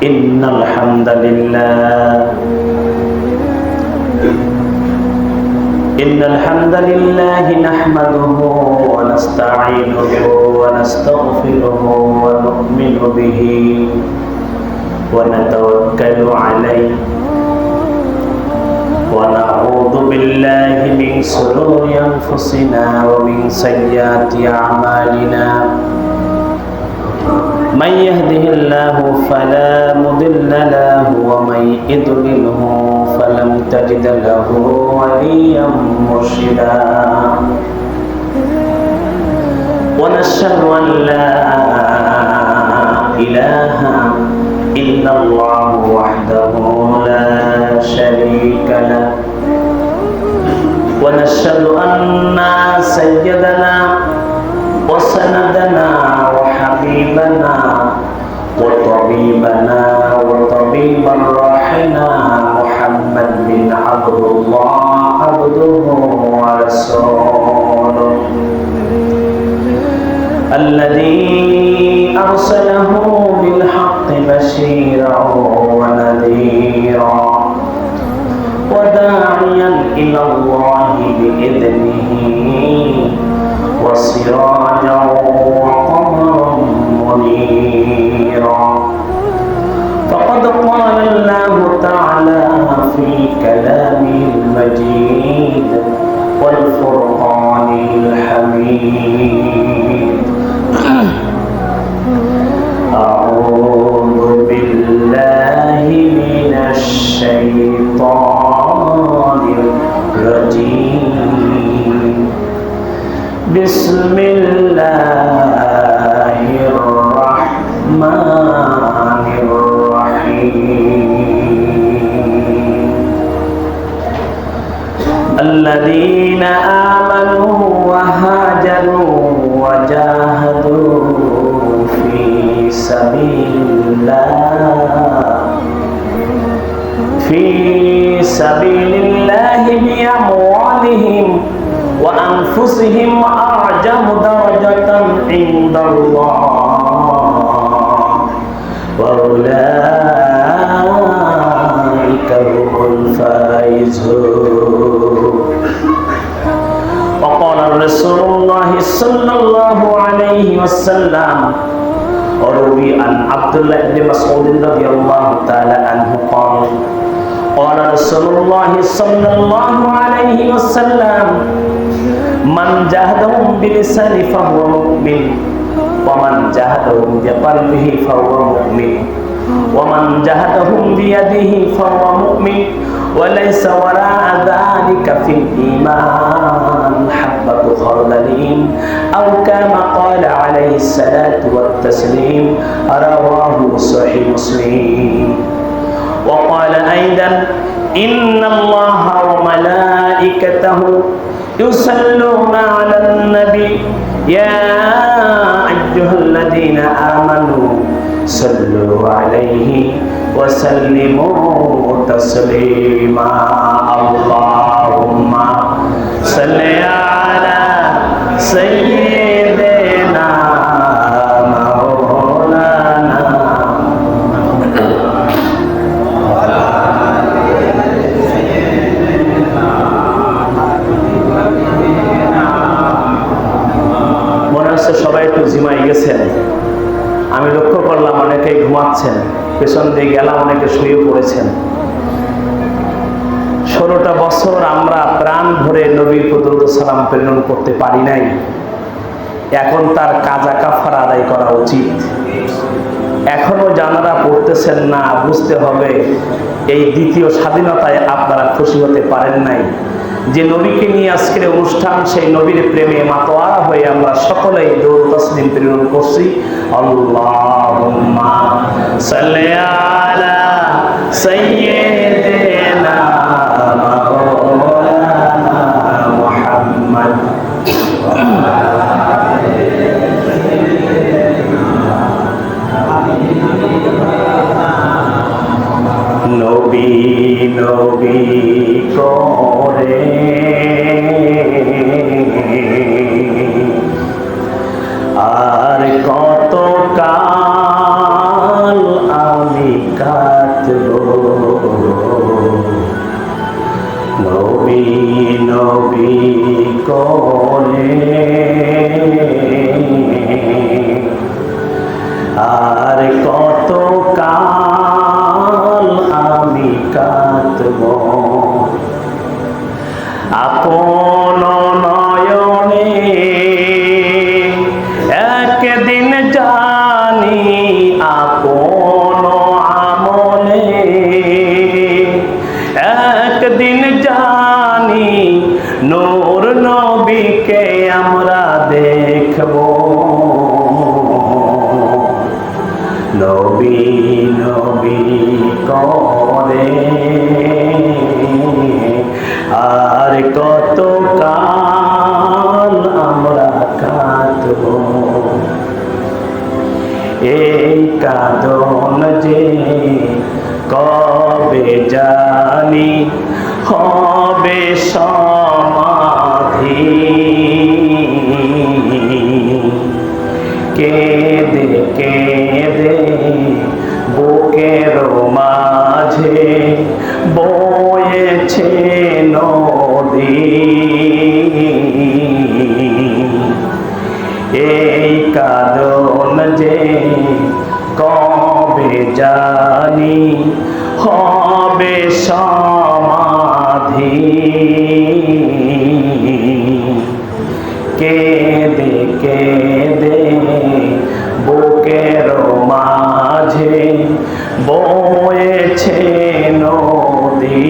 إن الحمد لله نحمده ونستعينه ونستغفره ونؤمن به ونتوكل عليه ونعوذ بالله من شرور أنفسنا ومن سيئات أعمالنا من يهده الله فلا مضل له ومن يضلله فلن تجد له وليا مرشدا ونشهد أن لا إله إلا الله وحده لا شريك له ونشهد أن سيدنا وسندنا وحبيبنا وطبيبنا وطبيب روحنا محمد بن عبد الله عبده ورسوله الذي أرسله بالحق بشيرا ونذيرا وداعيا إلى الله بإذنه وسراجا وقمرا منيرا فقد قال الله تعالى في كلامه المجيد والفرقان الحميد أعوذ بالله من الشيطان الرجيم بسم الله الرحمن الرحيم الذين آمنوا وهاجروا وجاهدوا في سبيل الله بأموالهم وأنفسهم أعظم درجة عند الله وأولئك هم الفائزون وقال رسول الله صلى الله عليه وسلم وروي عن عبد الله بن مسعود رضي الله تعالى عنه قال رسول الله صلى الله عليه وسلم من جاهدهم بلسانه فهو مؤمن ومن جاهدهم بقلبه فهو مؤمن ومن جاهدهم بيده فهو مؤمن وليس وراء ذلك في الإيمان حبة خردل أو كما قال عليه الصلاة والتسليم رواه صحيح مسلم وقال أيضا إن الله وملائكته يصلون على النبي يا أيها الذين آمنوا صلوا عليه وسلموا تسليما اللهم صل على سيدنا مولانا সবাই একটু জিমাই গেছেন আমি লক্ষ্য করলাম অনেকেই ঘুমাচ্ছেন পেছন দিয়ে গেলাম অনেকে শুয়ে পড়েছেন 16টা বছর আমরা প্রাণ ভরে নবীর প্রদত্ত সালাম প্রেরণ করতে পারি নাই এখন তার কাজা কাফারা আদায় করা উচিত এখনো যারা পড়তেছেন না বুঝতে হবে এই দ্বিতীয় স্বাধীনতায় আপনারা খুশি হতে পারেন নাই যে নবীকে নিয়ে আজকের অনুষ্ঠান সেই নবীর প্রেমে মাতোয়ারা হয়ে আমরা সকলেই দরুদ তাসলিম প্রেরণ করছি আল্লাহুম্মা সাল্লি আলা সাইয়্যিদিনা মাওলানা মুহাম্মদ নবী নবী করে আর কত কাল আমি কাঁদবো, নবী নবী করে আর কত কাল আমি কাঁদবো। আপন নয়নে একদিন জানি, আপন আমলে একদিন জানি, নূর নবীকে আমরা দেখব। নবী নবী করে আর কত কাল আমরা কাঁদব। এই কাঁদন যে কবে জানি হবে সমাধি, কেঁদে কেঁদে বুকের মাঝে বয়েছে নদী। এই কাঁদন যে কবে জানি হবে সমাধি, কেঁদে কেঁদে বুকের মাঝে বয়েছে নদী।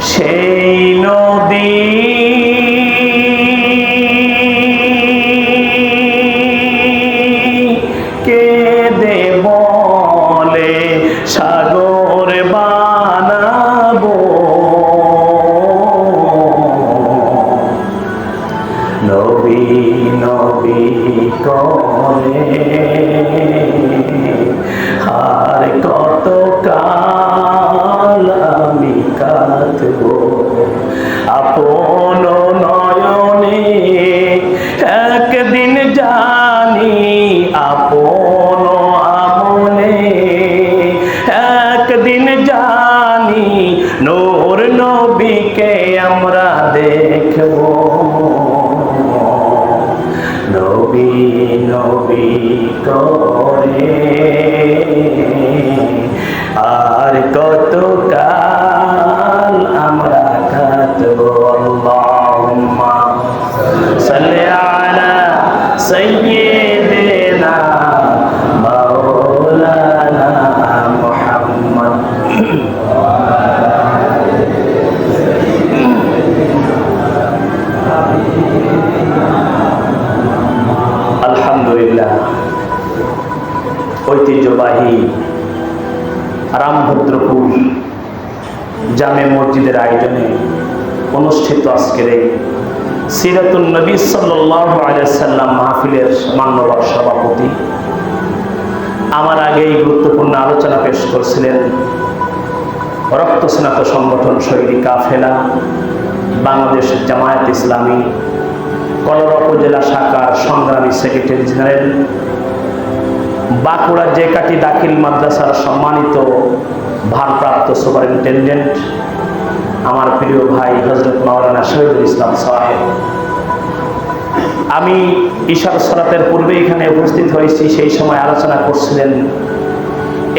সেই নদী কেঁদে বলে সাগর বানাবো। নবী নবী করে আর কত কাল আমি কাঁদবো। আপন নয়নে একদিন জানি, আপন আমলে একদিন জানি, নূর নবীকে আমরা দেখব। নবী নবী করে আর কত কাল আমরা কাঁদবো। আল্লাহুম্মা সাল্লি আলা সাইয়্যিদিনা মাওলানা মুহাম্মদ। আলহামদুলিল্লাহ, ঐতিহ্যবাহী রামভদ্রপুর জামে মসজিদের আয়োজনে অনুষ্ঠিত আজকের এই সিরাতুন নবী সাল্লাল্লাহু আলাইহি সাল্লাম মাহফিলের মাননীয় সভাপতি আমার আগে এই গুরুত্বপূর্ণ আলোচনা পেশ করছিলেন রক্ত স্নাত সংগঠন শহীদ কাফেলা বাংলাদেশ জামায়াত ইসলামী কলরা উপজেলা শাখার সংগ্রামী সেক্রেটারি জেনারেল, বাঁকুড়া জেকাটি দাখিল মাদ্রাসার সম্মানিত ভারপ্রাপ্ত সুপারিনটেন্ডেন্ট আমার প্রিয় ভাই হযরত মাওলানা শহীদুল ইসলাম সাহেব। আমি ইশার সালাতের পূর্বে এখানে উপস্থিত হয়েছি, সেই সময় আলোচনা করছিলেন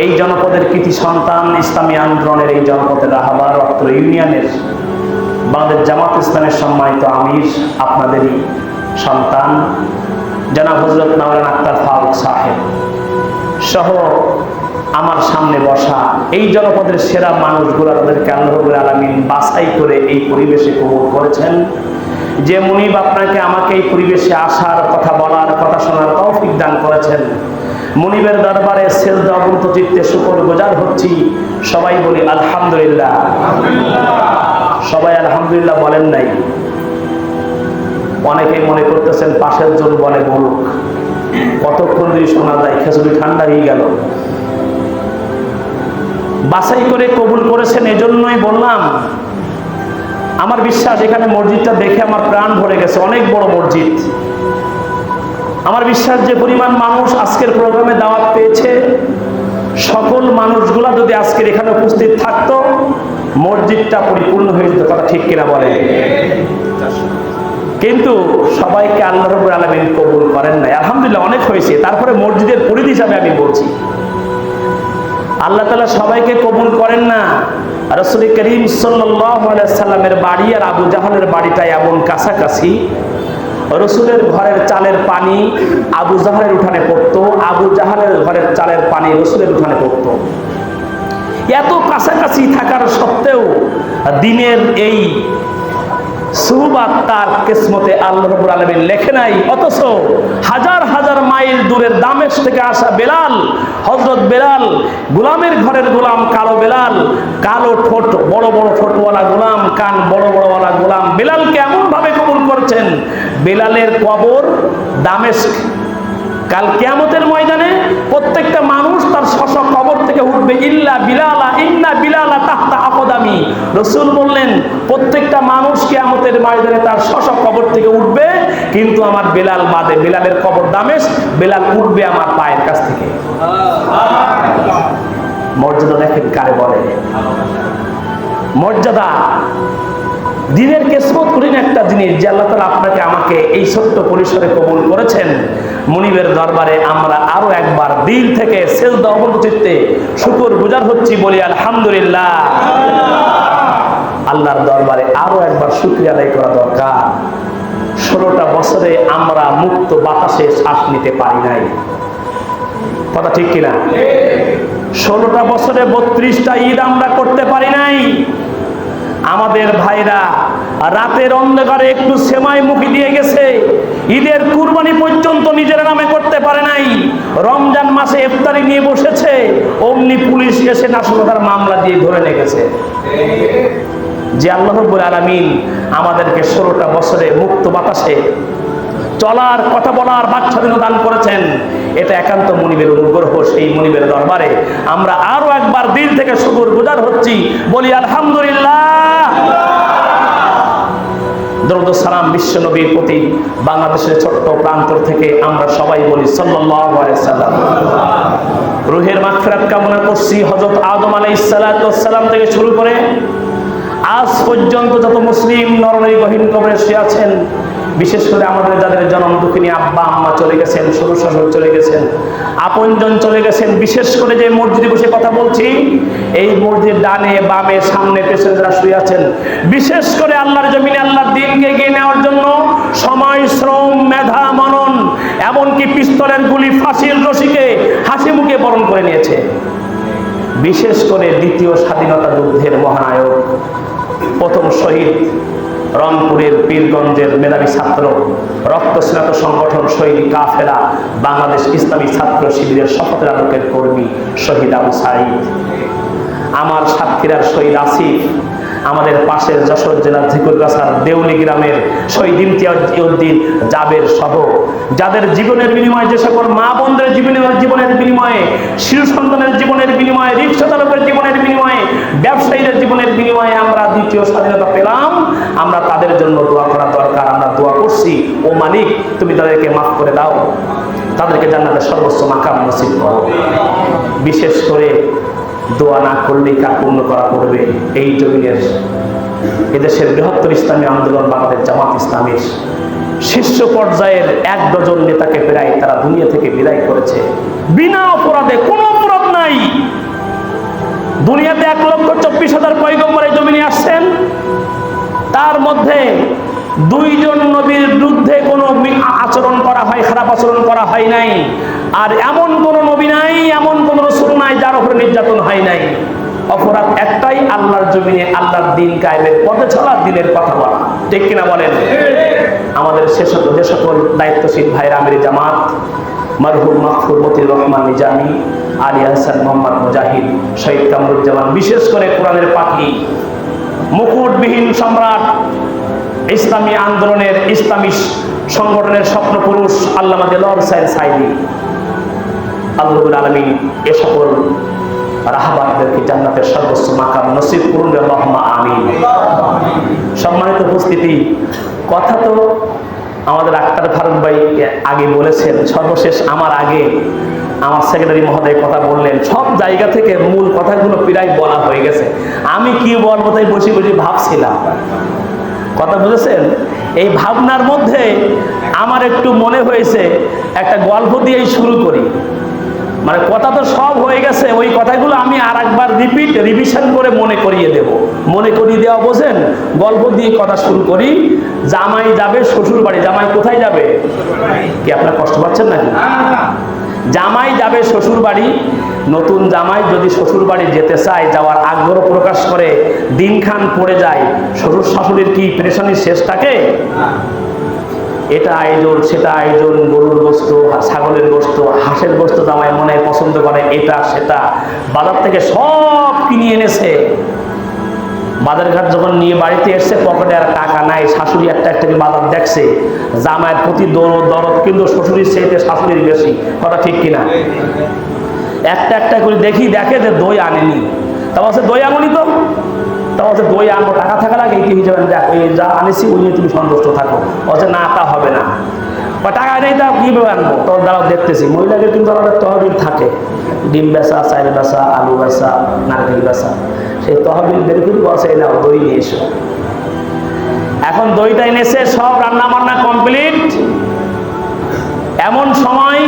এই জনপদের কৃতি সন্তান, ইসলামী আন্দোলনের এই জনপদের রাহাবার অত্র ইউনিয়নের বাংলাদেশ জামাত ইসলামের সম্মানিত আমির, আপনাদেরই সন্তান জনাব হযরত মাওলানা আক্তার ফারুক সাহেব সহ আমার সামনে বসা এই জনপদের সেরা মানুষগুলো, তাদেরকে আল্লাহ রাব্বুল আলামিন বাছাই করে এই পরিবেশে কবুল করেছেন। যে মুনিব আপনাকে আমাকে এই পরিবেশে আসার, কথা বলার, কথা শোনার তৌফিক দান করেছেন, মুনিবের দরবারে সেজদা অবনত চিত্তে শুকরগুজার হচ্ছি। সবাই বলি আলহামদুলিল্লাহ। সবাই আলহামদুলিল্লাহ বলেন নাই? অনেকেই মনে করতেছেন পাশের জন বলে বলুক, কতক্ষণ যদি শোনা যায়, খেজুরি ঠান্ডা হয়ে গেল। বাছাই করে কবুল করেছেন, এজন্যই বললাম। আমার বিশ্বাস এখানে মসজিদটা দেখে আমার প্রাণ ভরে গেছে। অনেক বড় মসজিদ, আমার বিশ্বাস যে পরিমাণ মানুষ আজকের প্রোগ্রামে দাওয়াত পেয়েছে, সকল মানুষগুলা যদি আজকের এখানে উপস্থিত থাকতো, মসজিদটা পরিপূর্ণ হয়ে যেত। কথা ঠিক কিনা বলে? কিন্তু সবাইকে আল্লাহ রাব্বুল আলামিন কবুল করেন নাই। আলহামদুলিল্লাহ, অনেক হয়েছে। তারপরে মসজিদের পরিধি হিসাবে আমি বলছি, আল্লাহ তাআলা সবাইকে কবুল করেন না। রাসূল করিম সাল্লাল্লাহু আলাইহি সাল্লামের বাড়ি আর আবু জাহলের বাড়িটা এমন কাছাকাছি, রসুলের ঘরের চালের পানি আবু জাহলের উঠানে পড়তো, আবু জাহলের ঘরের চালের পানি রসুলের উঠানে পড়তো। এত কাছাকাছি থাকার সত্ত্বেও দিনের এই সুহবাত তার কিসমতে আল্লাহ রাব্বুল আলামিন লেখে নাই। অথচ হাজার হাজার মাইল দূরের দামেস্ক থেকে আসা বেলাল, হযরত বেলাল, গোলামের ঘরের গোলাম কালো বেলাল, কালো ঠোঁট, বড় বড় ঠোঁটওয়ালা গোলাম, কান বড় বড়ওয়ালা গোলাম, বেলালকে এমন ভাবে কবুল করছেন, বেলালের কবর দামেস্ক। কাল কিয়ামতের ময়দানে প্রত্যেকটা মানুষ তার স্ব কবর থেকে উঠবে, ইল্লা বিলালা, ইন্না বিলালা তাহতা আকদামি। রাসূল বললেন, প্রত্যেকটা মানুষ কিয়ামতের ময়দানে তার স্ব কবর থেকে উঠবে, কিন্তু আমার বেলাল বাদে। বেলালের কবর দামেস্ক, বেলাল উঠবে আমার পায়ের কাছ থেকে। মর্যাদা দেখেন কারে বলে, মর্যাদা। দিনের কিসমত কঠিন একটা জিনিস, যে আল্লাহ তাআলা আপনাকে আমাকে এই ছোট্ট পরিসরে কবুল করেছেন। মুনিবের দরবারে আমরা আরো একবার দিল থেকে সেজদা অবচিত্তে শুকর গুজার হচ্ছি, বলি আলহামদুলিল্লাহ। আল্লাহর দরবারে আরো একবার শুকরিয়া আদায় করা দরকার। 16টা বছরে আমরা মুক্ত বাতাসে শ্বাস নিতে পারি নাই। কথা ঠিক কিনা? 16টা বছরে 32টা ঈদ আমরা করতে পারি নাই। আমাদের ভাইরা রাতের অন্ধকারে একটু সেমাই মুখি দিয়ে গেছে, ঈদের কুরবানি পর্যন্ত নিজের নামে করতে পারে নাই। রমজান মাসে ইফতারি নিয়ে বসেছে, অমনি পুলিশ এসে নাশকতার মামলা দিয়ে ধরে নিয়ে গেছে। যে আল্লাহ রাব্বুল আলামিন আমাদেরকে 16টা বছরে মুক্ত বাতাসে চলার, কথা বলার বাকস্বাধীনতা দান করেছেন, এটা একান্ত মুনিবের অনুগ্রহ। সেই মুনিবের দরবারে আমরা আরো একবার দিল থেকে শুকর গুজার হচ্ছি, বলি আলহামদুলিল্লাহ। দরুদ ও সালাম বিশ্ব নবীর প্রতি বাংলাদেশের ছোট্ট প্রান্তর থেকে আমরা সবাই বলি সাল্লাল্লাহু আলাইহি সাল্লাম। রুহের মাগফিরাত কামনা করছি হযরত আদম আলাইহিস সালাতু ওয়াস সালাম থেকে শুরু করে আজ পর্যন্ত যত মুসলিম নরনারী গহীন কবরে শুয়ে আছেন, বিশেষ করে আমাদের যাদের জনম দুঃখিনী আব্বা আম্মা চলে গেছেন, শ্বশুর শাশুড়ি চলে গেছেন, আপনজন চলে গেছেন, বিশেষ করে যে মসজিদে বসে কথা বলছি, এই মসজিদ ডানে বামে সামনে পেছনে যারা শুয়ে আছেন, বিশেষ করে আল্লাহর জমিনে আল্লাহর দ্বীনকে এগিয়ে নেওয়ার জন্য সময়, শ্রম, মেধা, মনন, এমনকি পিস্তলের গুলি, ফাঁসির রশিকে হাসি মুখে বরণ করে নিয়েছে। বিশেষ করে দ্বিতীয় স্বাধীনতা যুদ্ধের মহানায়ক, প্রথম শহীদ, রংপুরের পীরগঞ্জের মেধাবী ছাত্র, রক্তস্নাত সংগঠন শহীদ কাফেলা, বাংলাদেশ ইসলামী ছাত্র শিবিরের শপথের আলোকের কর্মী শহীদ আবু সাঈদ, আমার সাতক্ষীরার শহীদ আসিফ, আমাদের পাশের যশোর জেলার ঝিকুরগাছার দেউলি গ্রামের শহীদ ইমতিয়াজউদ্দিন জাবের সহ যাদের জীবনের বিনিময়ে, যে সকল মা বোনদের জীবনের বিনিময়ে, শিশু সন্তানের জীবনের বিনিময়ে, রিক্সা চালকের জীবনের বিনিময়ে, ব্যবসায়ীদের জীবনের বিনিময়ে আমরা দ্বিতীয় স্বাধীনতা পেলাম, আমরা তাদের জন্য দোয়া করা দরকার। আমরা দোয়া করছি, ও মালিক তুমি তাদেরকে মাফ করে দাও, তাদেরকে জান্নাতের সর্বোচ্চ মাকাম নসিব করো। বিশেষ করে দোয়া না করলেই কার পূর্ণ করা করবে? এই জমিনের এদেশের বৃহত্তর ইসলামী আন্দোলন বাংলাদেশ জামাত ইসলামীর শীর্ষ পর্যায়ের 1 ডজন নেতাকে প্রায় তারা দুনিয়া থেকে বিদায় করেছে বিনা অপরাধে। কোনো অপরাধ নাই। দুনিয়াতে 1,24,000 পয়গম্বর এই জমিনে আসছেন, তার মধ্যে 2 জন নবীর বিরুদ্ধে কোনো আচরণ করা হয়, খারাপ আচরণ করা হয় নাই। আর এমন কোন নবী নাই, এমন কোন রাসূল নাই যার উপরে নির্যাতন হয় নাই। অপরাধ একটাই, আল্লাহর জমিনে আল্লাহর দ্বীন কায়েমের পথে চলা, দ্বীনের কথা বলা। ঠিক কিনা বলেন? আমাদের যে সকল দায়িত্বশীল ভাইরা আমির জামাত, মরহুম মাহফুজ মতিউর রহমান নিজামী, আলী হাসান মোহাম্মদ মুজাহিদ, শহীদ কামরুজ্জামান, বিশেষ করে কোরআনের পাখি, মুকুটবিহীন সম্রাট, ইসলামী আন্দোলনের, ইসলামী সংগঠনের স্বপ্নপুরুষ আল্লামা দেলোয়ার হোসেন সাঈদী, আল্লাহ রাব্বুল আলামিন এ সকল রাহবারদেরকে জান্নাতের সর্বোচ্চ মাকাম নসিব করুন, আল্লাহুম্মা আমিন। সম্মানিত উপস্থিতি, কথা তো আমাদের আক্তার ফারুক ভাই আগে বলেছেন, সর্বশেষ আমার আগে আমার সেক্রেটারি মহোদয় কথা বললেন, সব জায়গা থেকে মূল কথাগুলো প্রায় বলা হয়ে গেছে। আমি কি বলবো তাই বসে বসে ভাবছিলাম, কথা বুঝেছেন? এই ভাবনার মধ্যে আমার একটু মনে হয়েছে একটা গল্প দিয়েই শুরু করি। মানে কথা তো সব হয়ে গেছে, ওই কথাগুলো আমি আর একবার রিভিশন করে মনে করিয়ে দেব। মনে করিয়ে দেওয়া বোঝেন? গল্প দিয়ে কথা শুরু করি। জামাই যাবে শ্বশুর বাড়ি। জামাই কোথায় যাবে? কি আপনারা কষ্ট পাচ্ছেন নাকি? জামাই যাবে শ্বশুর বাড়ি। নতুন জামাই যদি শ্বশুর বাড়ি যেতে চায়, যাওয়ার আগ্রহ প্রকাশ করে, দিনখান পড়ে যায়, শ্বশুর শাশুড়ির কি পেরেশানির শেষ থাকে? এটা আয়োজন, সেটা আয়োজন, গরুর গোস্ত, ছাগলের গোস্ত, হাঁসের গোস্ত জামাই মনে পছন্দ করে, এটা সেটা বাজার থেকে সব কিনে এনেছে। বাজারঘাট যখন নিয়ে বাড়িতে এসছে, পকেটে আর টাকা নাই। শাশুড়ি একটা একটা বাজার দেখছে, জামাইয়ের প্রতি দরদ কিন্তু শ্বশুরির চাইতে শাশুড়ির বেশি, কথা ঠিক কিনা? একটা একটা করে দেখে যে দই আনেনি, তা বলছে দই আনুনি তো, তা বলছে দই আনবো, টাকা থাকা লাগে কি হিসেবে, দেখ ওই যা আনেছি ওই নিয়ে তুমি সন্তুষ্ট থাকো। বলছে না, তা হবে না, বা টাকা নেই, তা কীভাবে আনবো? তোর দ্বারাও দেখতেছি মহিলাদের কিন্তু আমাদের তহবিল থাকে, ডিম বেচা, চাল বেচা, আলু বেচা, নারকেল বেচা, সেই তহবিল বের করে বসে নাও দই নিয়ে এসো। এখন দইটা এনেছে, সব রান্না বান্না কমপ্লিট। এমন সময়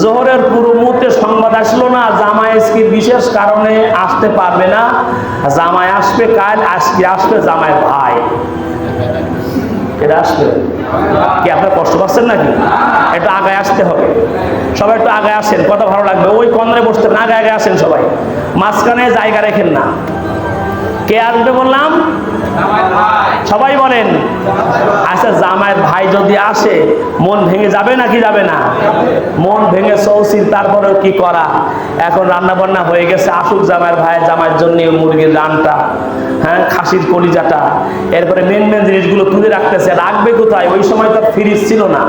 জোহরের পুরো মুহূর্তে সংবাদ আসলো না, জামাই আজকে বিশেষ কারণে আসতে পারবে না, জামাই আসবে কাল, আজকে আসবে জামাইয়ের ভাই। এটা আসবে কি? আপনার কষ্ট পাচ্ছেন নাকি? একটু আগে আসতে হবে, সবাই একটু আগে আসেন, কথা ভালো লাগবে। ওই কর্নারে বসতে না, আগে আগে আসেন সবাই, মাঝখানে জায়গা রেখেন না। কে আসবে বললাম? সবাই বলেন। আচ্ছা, জামাইয়ের ভাই যদি আসে মন ভেঙে যাবে নাকি যাবে না? মন ভেঙে চৌচির, তারপরে কি করা? এখন রান্না বান্না হয়ে গেছে, আসুক জামাইয়ের ভাই, জামাইয়ের জন্য মুরগির রানটা, হ্যাঁ, খাসির কলিজাটা, এরপরে মেন জিনিসগুলো তুলে রাখতেছে। রাখবে কোথায়? ওই সময় তো ফ্রিজ ছিল না।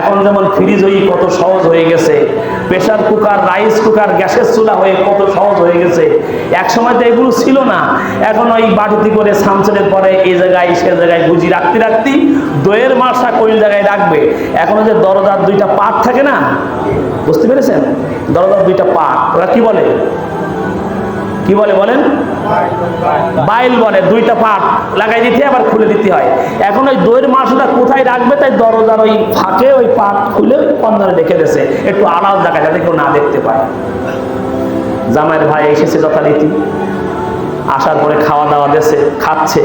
এখন যেমন ফ্রিজ হয়ে কত সহজ হয়ে গেছে, প্রেসার কুকার, রাইস কুকার, গ্যাসের চুলা হয়ে কত সহজ হয়ে গেছে। এক সময় তো এগুলো ছিল না। এখন ওই বাটিতে করে সামসেলের পরে এই জায়গায় সে জায়গায় গুজি রাখতে দইয়ের মাসা কোন জায়গায় রাখবে। এখন যে দরজার দুইটা পাট থাকে না, বুঝতে পেরেছেন? দরজার দুইটা পাট, ওরা কি বলে? কি বলে বলেন? বাইল বলে। দুইটা পাট লাগাই দিতে আবার খুলে দিতে হয়। এখন ওই দইয়ের মাংসটা কোথায় রাখবে, তাই দরজার ওই ফাঁকে ওই পাট খুলে কর্নারে রেখে দিয়েছে, একটু আলাদা জায়গায়, যাতে কেউ না দেখতে পায়। জামাইয়ের ভাই এসেছে যথারীতি, আসার পরে খাওয়া দাওয়া দিয়েছে, খাচ্ছে।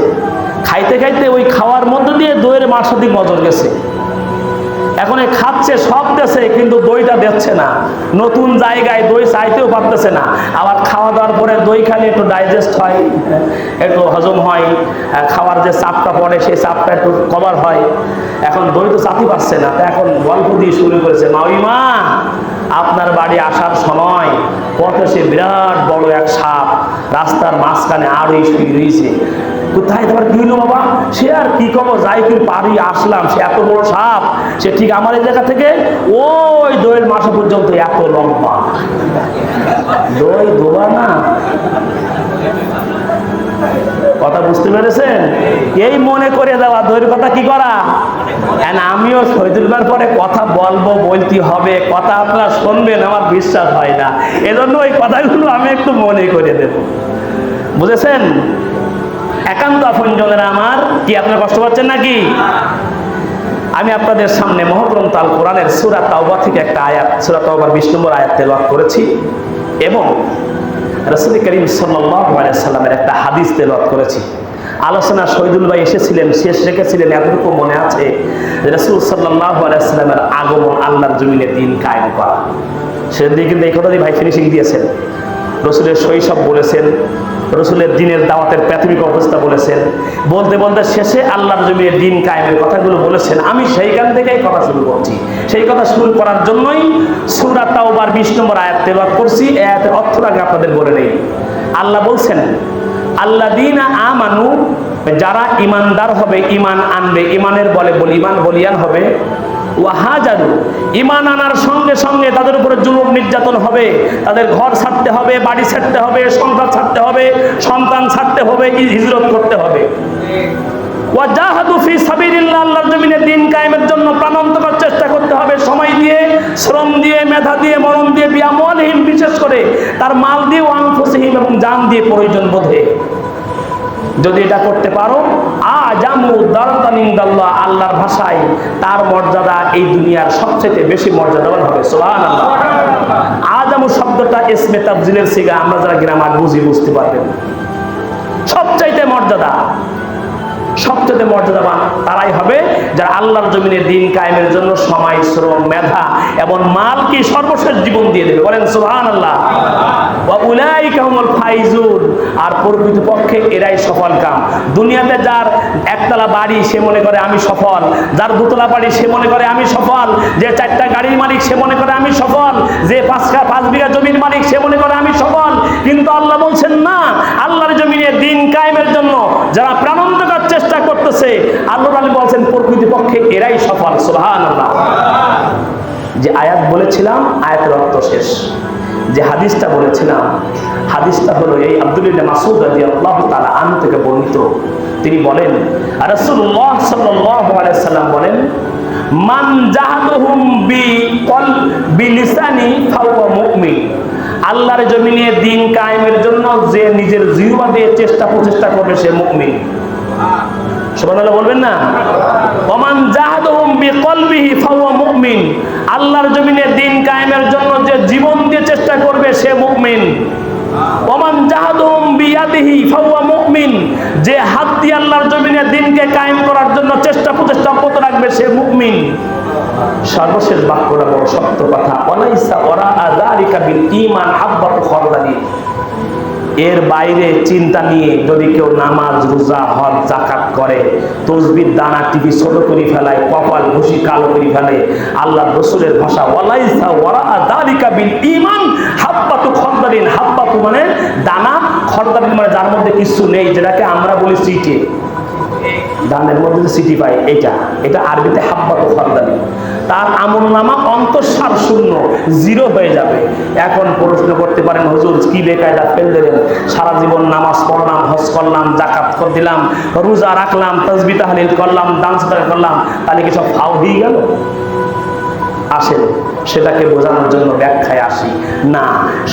খাইতে খাইতে ওই খাওয়ার মধ্য দিয়ে দইয়ের মাংসের দিকে নজর গেছে। এখন এই খাচ্ছে, সব দেশে, কিন্তু দইটা দিচ্ছে না। নতুন জায়গায় দই চাইতেও পারতেছে না। আবার খাওয়া দাওয়ার পরে দই খালি একটু ডাইজেস্ট হয়, একটু হজম হয়, খাওয়ার যে চাপটা পড়ে সেই চাপটা একটু কভার হয়। এখন দই তো চাপই পাচ্ছে না। তা এখন গল্প দিয়ে শুরু করেছে, মাউইমা আপনার বাড়ি আসার সময় পথে সে বিরাট বড় এক সাপ রাস্তার মাঝখানে আড়ই শুয়ে রয়েছে। কোথায় তোমার কি হলো বাবা? সে আর কি খবর, যাই কি পারি আসলাম, সে এত বড় সাপ, সে ঠিক আমার এই জায়গা থেকে ওই দইয়ের মাসা পর্যন্ত এত লম্বা। দই দোবা না, কথা বুঝতে পেরেছেন? এই মনে করে দেওয়া দইয়ের কথা কি করা। আমিও শহীদুল্লাহর পরে কথা বলবো, বলতে হবে, কথা আপনারা শুনবেন, আমার বিশ্বাস হয় না, এজন্য ওই কথাগুলো আমি একটু মনে করে দেব, বুঝেছেন? একান্ত আপনজনেরা আমার, কি আপনারা কষ্ট পাচ্ছেন নাকি? আমি আপনাদের সামনে মহাগ্রন্থ আল কোরআনের সূরা তাওবা থেকে একটা আয়াত, সূরা তাওবার 20 নম্বর আয়াত তেলাওয়াত করেছি, এবং রাসূল করিম সাল্লাল্লাহু আলাইহি সাল্লামের একটা হাদিস তেলাওয়াত করেছি। আলোচনা শহীদুল ভাই এসেছিলেন, শেষ রেখেছিলেন এতটুকু মনে আছে, রাসূল সাল্লাল্লাহু আলাইহি সাল্লামের আগমন, আল্লাহর জমিনে দিন কায়েম করা। সেদিকে কিন্তু এই কথাটি ভাই ফিনিশিং দিয়েছেন। রসুলের শৈশব বলেছেন, রসুলের দিনের দাওয়াতের প্রাথমিক অবস্থা বলেছেন, বলতে বলতে শেষে আল্লাহর জমিনে দিন কায়েমের কথাগুলো বলেছেন। আমি সেইখান থেকেই কথা শুরু করছি। সেই কথা শুরু করার জন্যই সূরা তাওবার 20 নম্বর আয়াত তেলাওয়াত করছি। এই আয়াতের অর্থটা আগে আপনাদের বলে নেই। আল্লাহ বলছেন, আল্লাযীনা আমানু, যারা ইমানদার হবে, ইমান আনবে, ইমানের বলে ইমান বলিয়ান হবে, ওয়াহাজারু, ইমান আনার সঙ্গে সঙ্গে তাদের উপরে জুলুম নির্যাতন হবে, তাদের ঘর ছাড়তে হবে, বাড়ি ছাড়তে হবে, সংসার ছাড়তে হবে, সন্তান ছাড়তে হবে, হিজরত করতে হবে। ওয়া জাহাদু ফি সাবিলিল্লাহ, আল্লাহর জমিনে দ্বীন কায়েমের জন্য প্রাণান্তকর চেষ্টা করতে হবে, সময় দিয়ে, শ্রম দিয়ে, মেধা দিয়ে, মরণ দিয়ে, বিআমওয়ালিহিম, বিশেষ করে তার মাল দিয়ে, ওয়া আনফুসিহিম, এবং জান দিয়ে প্রয়োজন বোধে। যদি এটা করতে পারো, আজামু দারদান ইনদাল্লাহ, আল্লাহর ভাষায় তার মর্যাদা এই দুনিয়ার সবচেয়ে বেশি মর্যাদাবান হবে। সুবহানাল্লাহ। আজামু শব্দটা ইসমে তাফজিলের সিগা, আমরা যারা গ্রামার বুঝি বুঝতে পারবেন। সবচাইতে মর্যাদা, সবচেয়ে মর্যাদাবান তারাই হবে যারা আল্লাহর জমিনে দ্বীন কায়েমের জন্য সময়, শ্রম, মেধা এবং মালকে সর্বশেষ জীবন দিয়ে দেবে। বলেন সুবহানাল্লাহ। ওয়া উলাইকা হুমুল ফাইজুন, আর প্রকৃতপক্ষে এরাই সফল কাম। দুনিয়াতে যার একতলা বাড়ি সে মনে করে আমি সফল, যার দুতলা বাড়ি সে মনে করে আমি সফল, যে চারটা গাড়ির মালিক সে মনে করে আমি সফল, যে 5 বিঘা জমির মালিক সে মনে করে আমি সফল। কিন্তু আল্লাহ বলছেন না, আল্লাহর জমিনে দ্বীন কায়েমের জন্য যারা প্রাণান্তকর চেষ্টা করতেছে, আল্লাহ তাআলা বলছেন প্রকৃতপক্ষে এরাই সফল। সুবহানাল্লাহ। যে আয়াত বলেছিলাম, আয়াতের অর্থ শেষ। যে হাদিসটা বলেছিলাম, হাদিসটা হলো এই আব্দুল্লাহ ইবনে মাসউদ রাদিয়াল্লাহু তাআলা আনহু থেকে বর্ণিত। তিনি বলেন, রাসূলুল্লাহ সাল্লাল্লাহু আলাইহি ওয়াসাল্লাম বলেন, মান জাহাদুহুম বিলিসানি ফাহুয়া মুমিন, আল্লাহর জমিনে দ্বীন কায়েমের জন্য যে নিজের জিহ্বা দিয়ে চেষ্টা প্রচেষ্টা করবে সে মুমিন। সুবহানাল্লাহ বলবেন না? ওমান জাহাদুহুম বিকলবিহি ফাহুয়া মুমিন, আল্লাহর জমিনে দ্বীন কায়েমের জন্য যে জীবন দিয়ে চেষ্টা করবে সে মুমিন। ওমান জাহাদুহুম বিয়াদিহি ফাহুয়া মুমিন, যে হাত দিয়ে আল্লাহর জমিনে দ্বীনকে কায়েম করার জন্য চেষ্টা প্রচেষ্টা অব্যাহত রাখবে সে মুমিন। সর্বশেষ বাক্যটা বড় সত্য কথা, ওয়ালাইসা ওয়ারাআ যালিকা বিল ঈমান হাব্বাতু খারদালি, এর বাইরে চিন্তা নিয়ে যদি কেউ নামাজ, রোজা, হজ, যাকাত করে, তসবিহ দানা টিপি ছোট করে ফেলায়, কপাল ঘুষি কালো করে ফেলে, আল্লাহর রাসূলের ভাষা ওয়ালাইসা ওয়ারাআ যালিকা বিল ঈমান হাব্বাতু খারদালিন, হাব্বাতু মানে দানা, খারদালিন মানে যার মধ্যে কিছু নেই, যেটাকে আমরা বলি সিটি, দানের মধ্যে যে সিটি পাই, এটা আরবিতে হাব্বাতু খারদালিন। তার আমলনামা অন্তঃসার শূন্য, জিরো হয়ে যাবে। এখন প্রশ্ন করতে পারেন, হুজুর কি বেকায়দা ফেল দিলেন, সারা জীবন নামাজ পড়লাম, হজ করলাম, যাকাত দিলাম, রোজা রাখলাম, তাসবিহ তাহলিল করলাম, দান সাদকা করলাম, তাহলে কি সব ফাও হয়ে গেল? আসেন সেটাকে বোঝানোর জন্য ব্যাখ্যায় আসি। না,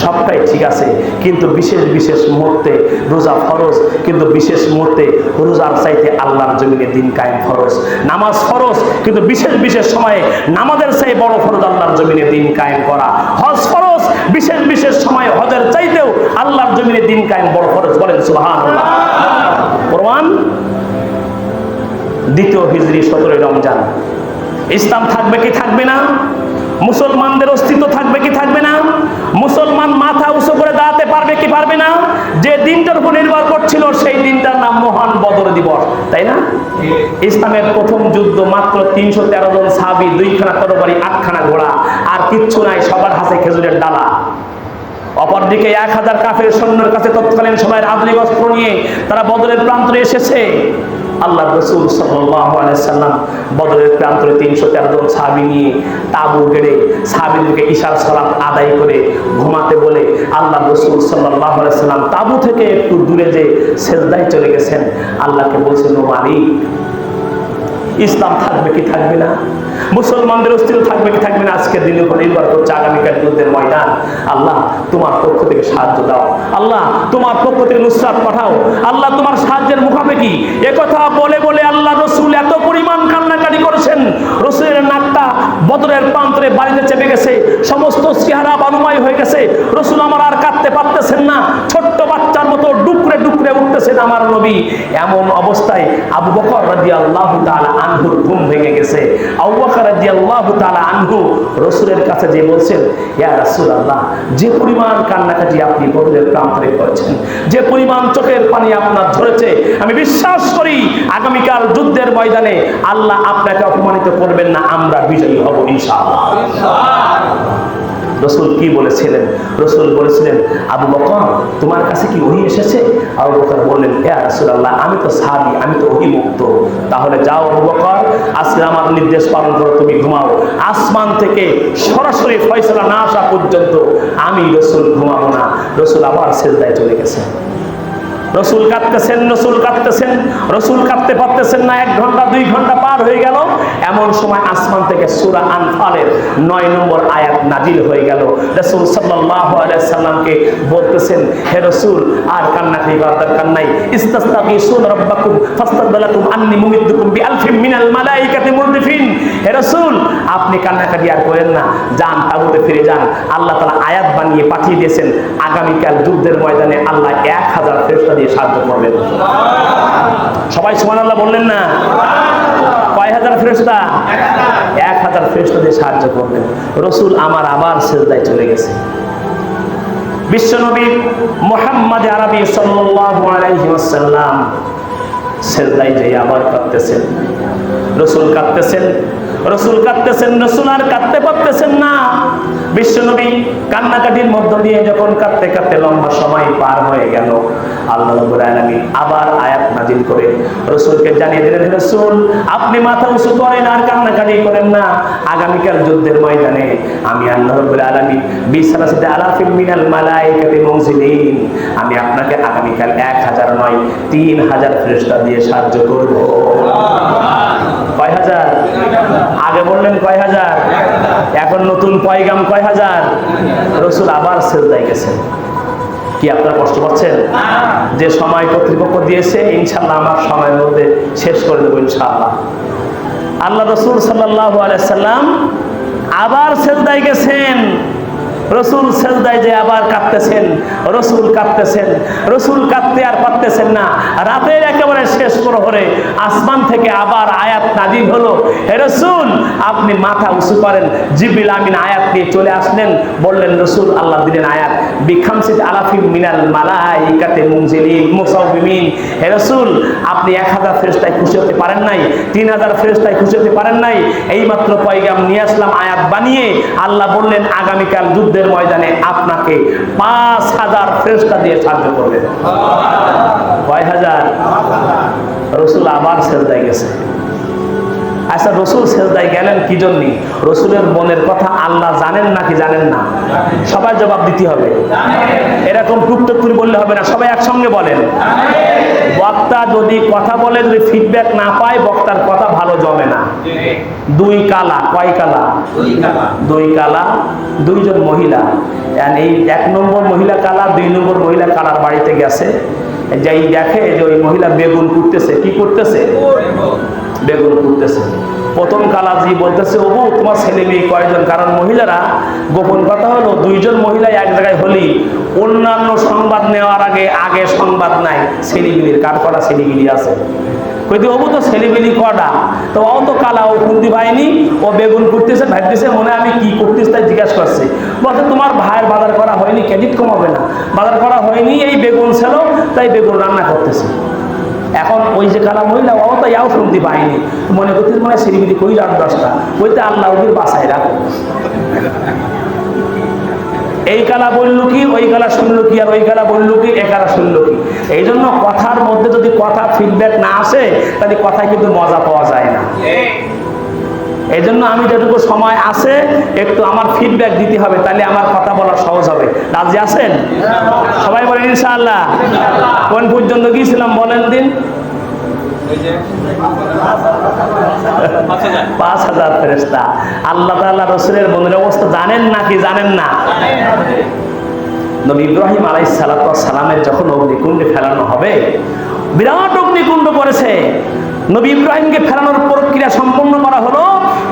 সবটাই ঠিক আছে, কিন্তু বিশেষ বিশেষ মুহূর্তে রোজা ফরজ, কিন্তু বিশেষ মুহূর্তে রোজার চাইতে আল্লাহর জমিনে দ্বীন কায়েম ফরজ। নামাজ ফরজ, কিন্তু বিশেষ বিশেষ সময়ে নামাজের চাই বড় ফরজ আল্লাহর জমিনে দ্বীন কায়েম করা। হজ ফরজ, বিশেষ বিশেষ সময়ে হজের চাইতেও আল্লাহর জমিনে দ্বীন কায়েম বড় ফরজ। বলেন সুবহানাল্লাহ। প্রমাণ, 2য় হিজরি 17 রমজান। ইসলাম থাকবে কি থাকবে না? মুসলমানদের অস্তিত্ব থাকবে কি থাকবে না? মুসলমান মাথা উঁচু করে দাঁড়াতে পারবে কি পারবে না? যে দিনটার উপর নির্ভর করছিল সেই দিনটার নাম মহান বদর দিবস, তাই না? ইসলামের প্রথম যুদ্ধ, মাত্র 313 জন সাহাবী, 2খানা তরবারি, 8খানা ঘোড়া, আর কিচ্ছু নাই, সবার হাতে খেজুরের ডালা। অপরদিকে 1000 কাফের সৈন্যের কাছে তৎকালীন সময়ের আধুনিক অস্ত্র নিয়ে তারা বদরের প্রান্তরে এসেছে। আল্লাহর রাসূল সাল্লাল্লাহু আলাইহি সাল্লাম বদরের প্রান্তরে 313 জন সাহাবী নিয়ে তাঁবু গেড়ে সাহাবীদেরকে ইশারা সালাত আদায় করে ঘুমাতে বলে আল্লাহর রাসূল সাল্লাল্লাহু আলাইহি সাল্লাম তাঁবু থেকে একটু দূরে যে সিজদায় চলে গেছেন, আল্লাহকে বলছেন, ও মালিক, ইসলাম থাকবে কি থাকবে না? মুসলমানদের অস্তিত্ব থাকবে কি থাকবে না? আজকের দিনের উপর নির্ভর করছে আগামীকাল যুদ্ধের ময়দান। আল্লাহ তোমার পক্ষ থেকে সাহায্য দাও, আল্লাহ তোমার পক্ষ থেকে নুসরাত পাঠাও, আল্লাহ তোমার সাহায্যের মুখাপেক্ষি। একথা বলে বলে আল্লাহ রাসূল এত পরিমাণ কান্নাকাটি করেছেন, রাসূলের নাকটা বদরের প্রান্তরে বাড়িতে চেপে গেছে, সমস্ত চেহারা বানুময় হয়ে গেছে। রাসূল আমার আর কাঁদতে পারতেছেন না, ছোট্ট বাচ্চার মতো ডুকরে ডুকরে উঠতেছেন আমার নবী। এমন অবস্থায় আবু বকর রাদিয়াল্লাহু তাআলা আনহুর ঘুম ভেঙে গেছে। আবু বকর রাদিয়াল্লাহু তাআলা আনহু রাসূলের কাছে যে বলছেন, ইয়া রাসূলুল্লাহ, যে পরিমাণ কান্নাকাটি আপনি বদরের প্রান্তরে করেছেন, যে পরিমাণ চোখের পানি আপনার ঝরেছে, আমি বিশ্বাস করি আগামীকাল যুদ্ধের ময়দানে আল্লাহ আপনাকে অপমানিত করবেন না, আমরা বিজয়ী হব ইনশাআল্লাহ। রাসূল কি বলেছিলেন? রাসূল বলেছিলেন, আবু বকর, তোমার কাছে কি ওহী এসেছে? আবু বকর বললেন, ইয়া রাসূলুল্লাহ, আমি তো সাহাবী, আমি তো ওহী মুক্ত। তাহলে যাও আবু বকর, আজকে আমার নির্দেশ পালন করো, তুমি ঘুমাও। আসমান থেকে সরাসরি ফয়সালা না আসা পর্যন্ত আমি রাসূল ঘুমাবো না। রাসূল আবার সিজদায় চলে গেছে। রসুল কাঁদতেছেন, রসুল কাঁদতেছেন, রসুল কাঁদতে পারতেছেন না। 1 ঘন্টা 2 ঘন্টা পার হয়ে গেল। এমন সময় আসমান থেকে সূরা আনফালের 9 নম্বর আয়াত নাজিল হয়ে গেল। রাসূল সাল্লাল্লাহু আলাইহি সাল্লামকে বলতেছেন, হে রাসূল, আর কান্নাকাটি করার দরকার নাই। ইস্তাস্তাগীসুন রাব্বাকুম ফাস্তাজআবা লাকুম আন্নী মুমিদ্দুকুম বিআলফিন মিনাল মালাইকাতি মুরদিফিন। হে রাসূল, আপনি কান্নাকাটি আর করেন না, যান তাবুতে ফিরে যান। আল্লাহ তাআলা আয়াত বানিয়ে পাঠিয়ে দিয়েছেন, আগামীকাল যুদ্ধের ময়দানে আল্লাহ 1000 ফেরেশতা দিয়ে সাহায্য করবেন। সবাই সুবহানাল্লাহ বললেন না? কয় হাজার ফেরেশতা? 1000 ফেরেশতা দিয়ে সাহায্য করবেন। রাসূল আমার আবার সিজদায় চলে গেছে। বিশ্বনবী মুহাম্মদ আরবি সাল্লাল্লাহু আলাইহি ওয়াসাল্লাম সিজদায় যেয়ে আবার কাঁদতেছেন। রাসূল কাঁদতেছেন, রাসূল কাঁদতেছেন, রাসূল আর কাঁদতে পারতেছেন না। বিশ্বনবী কান্নাকাটির মধ্য দিয়ে যখন কাঁদতে কাঁদতে লম্বা সময় পার হয়ে গেল, আল্লাহ রাব্বুল আলামিন আবার আয়াত নাযিল করে রাসূলকে জানিয়ে দিলেন, রাসূল, আপনি মাথা উঁচু করেন আর কান্নাকাটি করেন না। আগামীকাল যুদ্ধের ময়দানে আমি আল্লাহ রাব্বুল আলামিন বিসালাসাতি আলাফিন মিনাল মালাইকাতি মুনজিলিন, আমি আপনাকে আগামীকাল 1000 নয় 3000 ফেরেশতা দিয়ে সাহায্য করব। কয় হাজার? আগে বললেন কয় হাজার, এখন নতুন পয়গাম কয় হাজার। রাসূল আবার সিজদায় গেছেন। কি আপনারা কষ্ট পাচ্ছেন? যে সময় কর্তৃপক্ষ দিয়েছে ইনশাআল্লাহ আমার সময়ের মধ্যে শেষ করে দেবো ইনশাআল্লাহ। আল্লাহ রাসূল সাল্লাল্লাহু আলাইহি সাল্লাম আবার সিজদায় গেছেন। রাসূল সিজদায় যে আবার কাঁদতেছেন, রাসূল কাঁদতেছেন, রাসূল কাঁদতে আর পারতেছেন না। রাতের একেবারে শেষ প্রহরে আসমান থেকে আবার আয়াত নাযিল হলো, হে রাসূল, আপনি মাথা উঁচু করেন। জিবরিল আমিন আয়াত নিয়ে চলে আসলেন, বললেন, রাসূল, আল্লাহ দিলেন আয়াত, বিখামসিত আলাফিন মিনাল মালাইকাতি মুনজিলিন মুসাউবিমিন। হে রাসূল, আপনি 1000 ফেরেশতায় খুশি হতে পারেন নাই, 3000 ফেরেশতায় খুশি হতে পারেন নাই। এইমাত্র পয়গাম নিয়ে আসলাম আয়াত বানিয়ে। আল্লাহ বললেন, আগামীকাল যুদ্ধের ময়দানে আপনাকে 5000 ফেরেশতা দিয়ে সাহায্য করবেন। কয় হাজার? রাসূল আবার সিজদায় গেছে। আচ্ছা, রাসূল সিজদায় গেলেন কি জন্য? রাসূলের মনের কথা আল্লাহ জানেন নাকি জানেন না? সবাই জবাব দিতে হবে। এরকম টুকটুক করে বললে হবে না, সবাই একসঙ্গে বলেন। বক্তা যদি কথা বলে, যদি ফিডব্যাক না পায়, বক্তার কথা ভালো জমে না। 2 কালা, কয় কালা? 2 কালা, 2 জন মহিলা। এই 1 নম্বর মহিলা কালা, 2 নম্বর মহিলা কালার বাড়িতে গেছে। যাই দেখে যে ওই মহিলা বেগুন কুটতেছে। কি করতেছে? বেগুন কুটতেছে। প্রথম কালাজি বলতেছে, ওবু, তোমার ছেলে মেয়ে কয়জন? কারণ মহিলারা, গোপন কথা হলো 2 জন মহিলা এক জায়গায় হলেই অন্যান্য সংবাদ নেওয়ার আগে সংবাদ নাই ছেলেমিলির। কার কটা ছেলেমিলি আছে? কইতে, ওবু, তো ছেলেমিলি কটা? তো ও তো কালা, ও খুঁজতে পায়নি, ও বেগুন করতেছে, ভাবতেছে মনে আমি কি করতেছি তাই জিজ্ঞাসা করছে। বলতে, তোমার ভাইয়ের বাজার করা হয়নি, ক্রেডিট কমাবে না, বাজার করা হয়নি, এই বেগুন ছিল তাই বেগুন রান্না করতেছে। এখন ওই যে কালা মহিলা, ও তো ইয়াও শুনতে পায়নি, মনে করতেছে মনে ছেলেমিলি কই 8-10টা, ওইতে আল্লাহ ওদের বাসায় রাখো। এই কালা বললো কি, ওই কালা শুনলো কি, আর ওই কালা বললো কি, এ কালা শুনলো কি। এই জন্য কথার মধ্যে যদি কথা ফিডব্যাক না আসে, তাহলে কথায় কিন্তু মজা পাওয়া যায় না। এই জন্য আমি যেটুকু সময় আছে একটু আমার ফিডব্যাক দিতে হবে, তাহলে আমার কথা বলা সহজ হবে। রাজি আছেন? সবাই বলেন ইনশাআল্লাহ। কোন পর্যন্ত গিয়েছিলাম বলেন দিন? 5000 ফেরেশতা। আল্লাহ তাআলা রাসূলের মনের অবস্থা জানেন নাকি জানেন না? নবী ইব্রাহিম আলাইহিস সালাতু ওয়াস সালামের যখন অগ্নিকুণ্ডে ফেলানো হবে, বিরাট অগ্নিকুণ্ড করেছে, নবী ইব্রাহিমকে ফেরানোর প্রক্রিয়া সম্পন্ন করা হলো।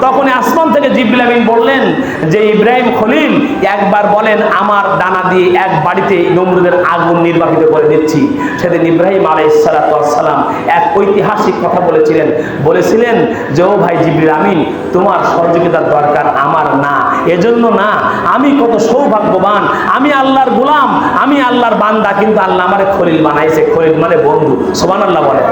তখন আসমান থেকে জিবরিল আমিন বললেন যে, ইব্রাহিম খলিল, একবার বলেন আমার ডানা দিয়ে এক বাড়িতে নমরুদের আগুন নির্বাপিত করে দিচ্ছি। সেদিন ইব্রাহিম আলাইহিস সালাতু ওয়াস সালাম এক ঐতিহাসিক কথা বলেছিলেন যে, ও ভাই জিবরিল আমিন, তোমার সহযোগিতার দরকার আমার না। এজন্য না, আমি কত সৌভাগ্যবান, আমি আল্লাহর গোলাম, আমি আল্লাহর বান্দা, কিন্তু আল্লাহ আমারে খলিল বানাইছে। খলিল মানে বন্ধু। সুবহানাল্লাহ বলেন।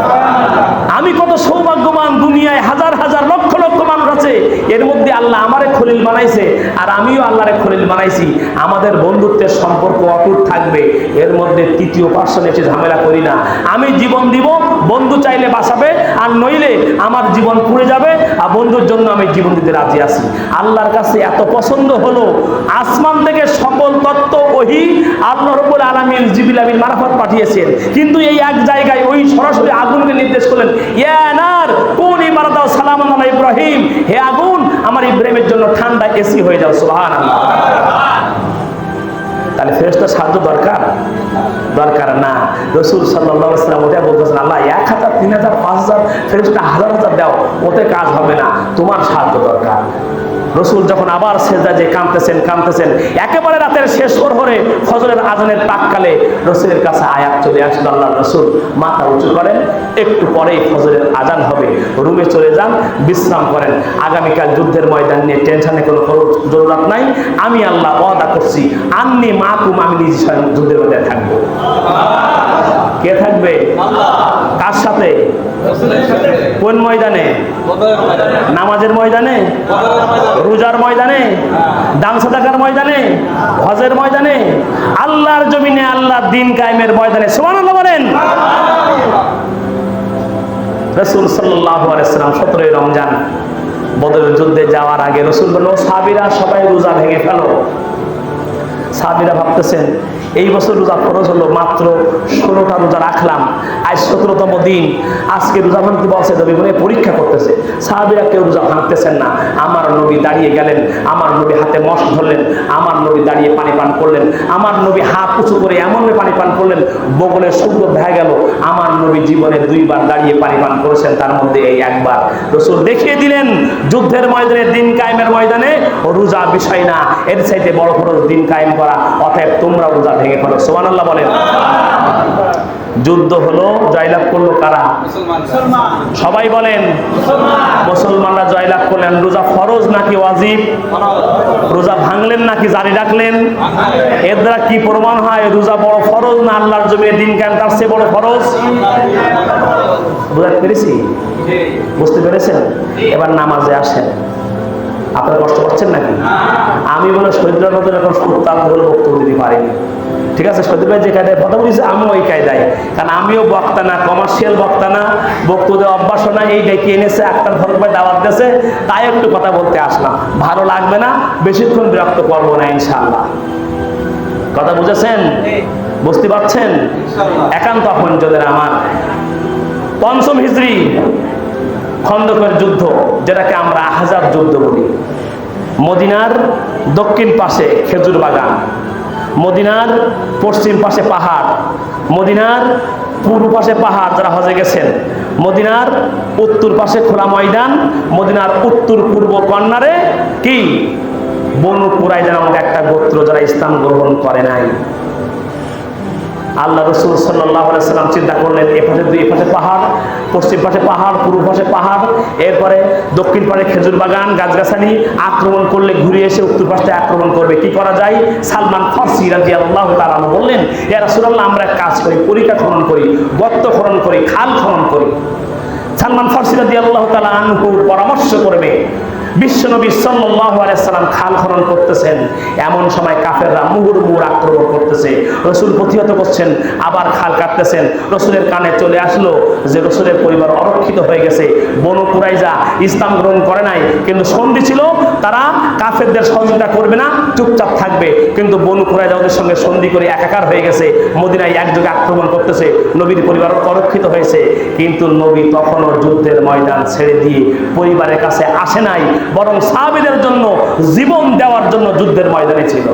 আমি কত সৌভাগ্যবান, দুনিয়ায় হাজার হাজার লক্ষ লক্ষ মানুষ মানুষ আছে, এর মধ্যে আল্লাহ আমারে খলিল বানাইছে আর আমিও আল্লাহরে খলিল বানাইছি, আমাদের বন্ধুত্বের সম্পর্ক অটুট থাকবে, এর মধ্যে তৃতীয় পার্সন এসে ঝামেলা করি না। আমি জীবন দিব, বন্ধু চাইলে বাঁচাবে, আর নইলে আমার জীবন পুড়ে যাবে, আর বন্ধুর জন্য আমি জীবন দিতে রাজি আছি। আল্লাহর কাছে এত পছন্দ হলো, আসমান থেকে সকল তত্ত্ব ওহী আল্লাহ রাব্বুল আলামিন জিবরিল আমিন মারফত পাঠিয়েছেন, কিন্তু এই এক জায়গায় ওই সরাসরি আগুনকে নির্দেশ করলেন, ইয়া নার কুনি বারদাও সালামান আলা ইব্রাহিম, হে আগুন আমার ইব্রাহিমের জন্য ঠান্ডা এসি হয়ে যাও। সুবহানাল্লাহ। তাহলে ফেরেশতার সাহায্য দরকার দরকার না। রাসূল সাল্লাল্লাহু আলাইহি ওয়াসাল্লাম ওটা বলতেছেন, আল্লাহ 1000 3000 5000 ফেরেশতা 1000 দাও, ওতে কাজ হবে না, তোমার সাহায্য দরকার। রসুল যখন আবার সেজদায় যে কাঁদতেছেন একেবারে রাতের শেষ প্রহরে ফজরের আজানের প্রাককালে রসুলের কাছে আয়াত চলে আসলো, আল্লাহ রসুল মাথা উঁচু করেন, একটু পরেই ফজরের আজান হবে, রুমে চলে যান, বিশ্রাম করেন, আগামীকাল যুদ্ধের ময়দান নিয়ে টেনশনে কোনো জরুরত নাই, আমি আল্লাহ ওয়াদা করছি আন্নি মাকুম, আমি নিজে স্বয়ং যুদ্ধের ময়দানে থাকবো। কে থাকবে? কার সাথে? কোন ময়দানে? নামাজের ময়দানে, রোজার ময়দানে, দান সাদাকার ময়দানে, হজের ময়দানে, আল্লাহর জমিনে আল্লাহর দ্বীন কায়েমের ময়দানে। সুবহানাল্লাহ বলেন। রাসূল সাল্লাল্লাহু আলাইহি ওয়াসাল্লাম 17 রমজান বদরের যুদ্ধে যাওয়ার আগে রাসূল বললেন, সাহাবীরা সবাই রোজা ভেঙে ফেলো। সাহাবীরা ভাবতেছেন এই বছর রোজা ফরজ হলো, মাত্র 16টা রোজা রাখলাম, আজ 17তম দিন, আজকে রোজা ভাঙতে বলছে, নবী বলে পরীক্ষা করতেছে। সাহাবীরা কেউ রোজা ভাঙতেছেন না। আমার নবী দাঁড়িয়ে গেলেন, আমার নবী হাতে মশক ধরলেন, আমার নবী দাঁড়িয়ে পানি পান করলেন, আমার নবী হাত উঁচু করে এমন পানি পান করলেন বগলে শুদ্ধ দেখা গেল। আমার নবী জীবনে 2 বার দাঁড়িয়ে পানি পান করেছেন, তার মধ্যে এই একবার। রাসূল দেখিয়ে দিলেন যুদ্ধের ময়দানে, দ্বীন কায়েমের ময়দানে রোজা বিষয় না, এর চাইতে বড় ফরজ দ্বীন কায়েম করা, অতএব তোমরা রোজা ভেঙে ফেলো। সুবহানাল্লাহ বলেন। যুদ্ধ হলো, জয়লাভ করলো কারা? সবাই বলেন। মুসলমানরা জয়লাভ করলেন। রোজা ফরজ নাকি ওয়াজিব? রোজা ভাঙলেন নাকি জারি রাখলেন? এর দ্বারা কি প্রমাণ হয় রোজা বড় ফরজ না আল্লাহর জমিনে দ্বীন কায়েম তার চেয়ে বড় ফরজ? বুঝতে পেরেছি? বুঝতে পেরেছেন? এবার নামাজে আসেন। আপনারা কষ্ট করছেন নাকি? আমি বলে শহীদুল্লাহ নতুন এখন সুরতাল বলে বক্তব্য দিতে পারিনি। ঠিক আছে, শহীদুল ভাই যে কায়দায় কথা বলেছে আমিও ওই কায়দায়, কারণ আমিও বক্তা না, কমার্শিয়াল বক্তা না, বক্তব্য অভ্যাস না, এই ডেকে এনেছে আক্তার ফারুক ভাই দাওয়াত দিয়েছে, তাই একটু কথা বলতে আসলাম। ভালো লাগবে না, বেশিক্ষণ বিরক্ত করবো না ইনশাআল্লাহ। কথা বুঝেছেন? বুঝতে পারছেন? একান্ত আপনজনের আমার 5ম হিজরি খন্দকের যুদ্ধ, যেটাকে আমরা আহজাব যুদ্ধ বলি। মদিনার দক্ষিণ পাশে খেজুর বাগান, মদিনার পশ্চিম পাশে পাহাড়, মদিনার পূর্ব পাশে পাহাড় যারা হজে গেছেন, মদিনার উত্তর পাশে খোলা ময়দান, মদিনার উত্তর পূর্ব কর্নারে কি বনু কুরাইজা নামক একটা গোত্র যারা ইসলাম গ্রহণ করে নাই। আল্লাহ রাসূল সাল্লাল্লাহু আলাইহি ওয়াসাল্লাম চিন্তা করলেন, এপাশে 2 পাশে পাহাড়, পশ্চিম পাশে পাহাড়, পূর্ব পাশে পাহাড়, এরপরে দক্ষিণ পাশে খেজুর বাগান গাছগাছালি, আক্রমণ করলে ঘুরে এসে উত্তর পাশে আক্রমণ করবে, কি করা যায়? সালমান ফারসি রাদিয়াল্লাহু তাআলা বললেন, ইয়া রাসূলুল্লাহ আমরা এক কাজ করি, পরিখা খনন করি, গর্ত খনন করি, খাল খনন করি। সালমান ফারসি রাদিয়াল্লাহু তাআলা আনহু পরামর্শ করবে। বিশ্বনবী সাল্লাল্লাহু আলাইহি সাল্লাম খাল খনন করতেছেন, এমন সময় কাফেররা মুহুর্মুহুর আক্রমণ করতেছে, রাসূল প্রতিহত করছেন, আবার খাল কাটতেছেন। রাসূলের কানে চলে আসলো যে রাসূলের পরিবার অরক্ষিত হয়ে গেছে। বনু কুরাইজা ইসলাম গ্রহণ করে নাই, কিন্তু সন্ধি ছিল তারা কাফেরদের সহযোগিতা করবে না, চুপচাপ থাকবে, কিন্তু বনু কুরাইজা ওদের সঙ্গে সন্ধি করে একাকার হয়ে গেছে, মদিনায় একযোগে আক্রমণ করতেছে, নবীর পরিবার অরক্ষিত হয়েছে। কিন্তু নবী তখনও যুদ্ধের ময়দান ছেড়ে দিয়ে পরিবারের কাছে আসে নাই, বরং সাহাবীদের জন্য জীবন দেওয়ার জন্য যুদ্ধের ময়দানে ছিল।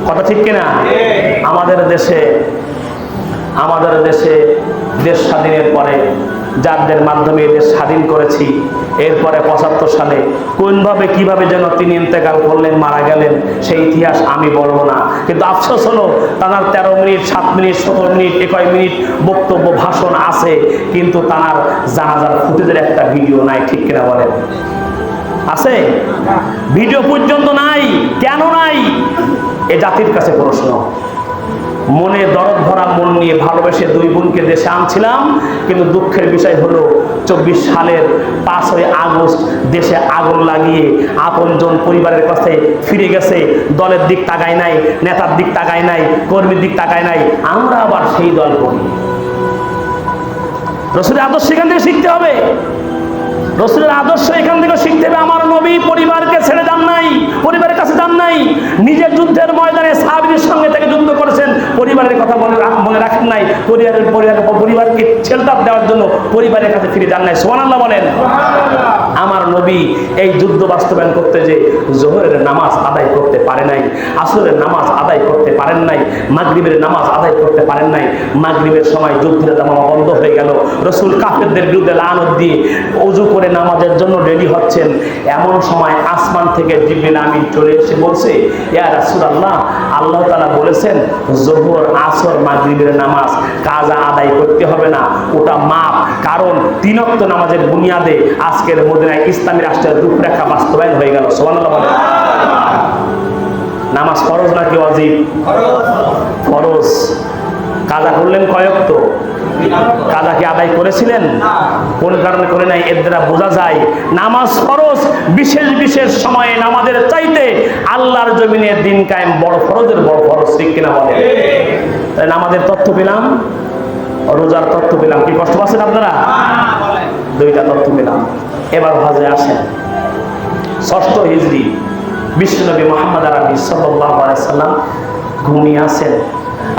কথা ঠিক কিনা? আমাদের দেশে দেশ স্বাধীনের পরে যাদের মাধ্যমে দেশ স্বাধীন করেছি, এরপরে 75 সালে কোনভাবে কিভাবে যেন তিনি ইন্তেকাল করলেন, মারা গেলেন, সেই ইতিহাস আমি বলবো না। কিন্তু আফসোস হলো তানার 13 মিনিট 7 মিনিট 17 মিনিট 21 মিনিট বক্তব্য ভাষণ আছে, কিন্তু তানার জানাজার ফুটেজের একটা ভিডিও নাই। ঠিক কিনা বলেন? আছে? ভিডিও পর্যন্ত নাই। কেন নাই? এ জাতির কাছে প্রশ্ন। মনে দরদ ভরা মন নিয়ে ভালোবেসে 2 বোনকে দেশে আনছিলাম, কিন্তু দুঃখের বিষয় হলো 24 সালের 5ই আগস্ট দেশে আগুন লাগিয়ে আপনজন পরিবারের কাছে ফিরে গেছে, দলের দিক তাকায় নাই, নেতার দিক তাকায় নাই, কর্মীর দিক তাকায় নাই, আমরা আবার সেই দল করি। রাসূলের আদর্শ এখান থেকে শিখতে হবে, রাসূলের আদর্শ এখান থেকে শিখতে হবে। আমার নবী পরিবারকে ছেড়ে যান নাই, পরিবারের কাছে যান নাই, নিজের যুদ্ধের ময়দানে সাহাবীদের সঙ্গে থেকে যুদ্ধ করেছেন, পরিবারের কথা মনে রাখেন নাই, পরিবারকে শেল্টার দেওয়ার জন্য পরিবারের কাছে ফিরে যান নাই। সুবহানাল্লাহ বলেন। আমার নবী এই যুদ্ধ বাস্তবায়ন করতে যে জোহরের নামাজ আদায় করতে পারে নাই, আসরের নামাজ আদায় করতে পারেন নাই, মাগরিবের নামাজ আদায় করতে পারেন নাই। মাগরিবের সময় যুদ্ধের জামামা বন্ধ হয়ে গেল, রাসূল কাফেরদের বিরুদ্ধে লানত দিয়ে ওযু করে নামাজের জন্য রেডি হচ্ছেন। এমন সময় আসমান থেকে জিবরিল আমিন চলে এসে বলছে, ইয়া রাসূলুল্লাহ, আল্লাহ তাআলা বলেছেন যোহর, আসর, মাগরিবের নামাজ কাজা আদায় করতে হবে না, ওটা মাপ। কারণ 3 ওয়াক্ত নামাজের বুনিয়াদে আজকের মদিনায় ইসলামী রাষ্ট্রের রূপরেখা বাস্তবায়ন হয়ে গেল। সুবহানাল্লাহ বলেন। নামাজ ফরজ নাকি ওয়াজিব? ফরজ। কাজা করলেন কয় ওয়াক্ত? কাজা কি আদায় করেছিলেন? কোন কারণে করে নাই? এর দ্বারা বোঝা যায় নামাজ ফরজ। বিশেষ বিশেষ সময়ে নামাজের চাইতে আল্লাহর জমিনে দিন কায়েম বড় ফরজের বড় ফরজ, ঠিক কিনা বলেন? তাই নামাজের তথ্য পেলাম, রোজার তথ্য পেলাম। কি কষ্ট পাচ্ছেন আপনারা? 2টা তথ্য পেলাম। এবার হজে আসেন। 6ষ্ঠ হিজরি বিশ্বনবী মুহাম্মদ আরবি সাল্লাল্লাহু আলাইহি সাল্লাম ঘুমিয়ে আছেন।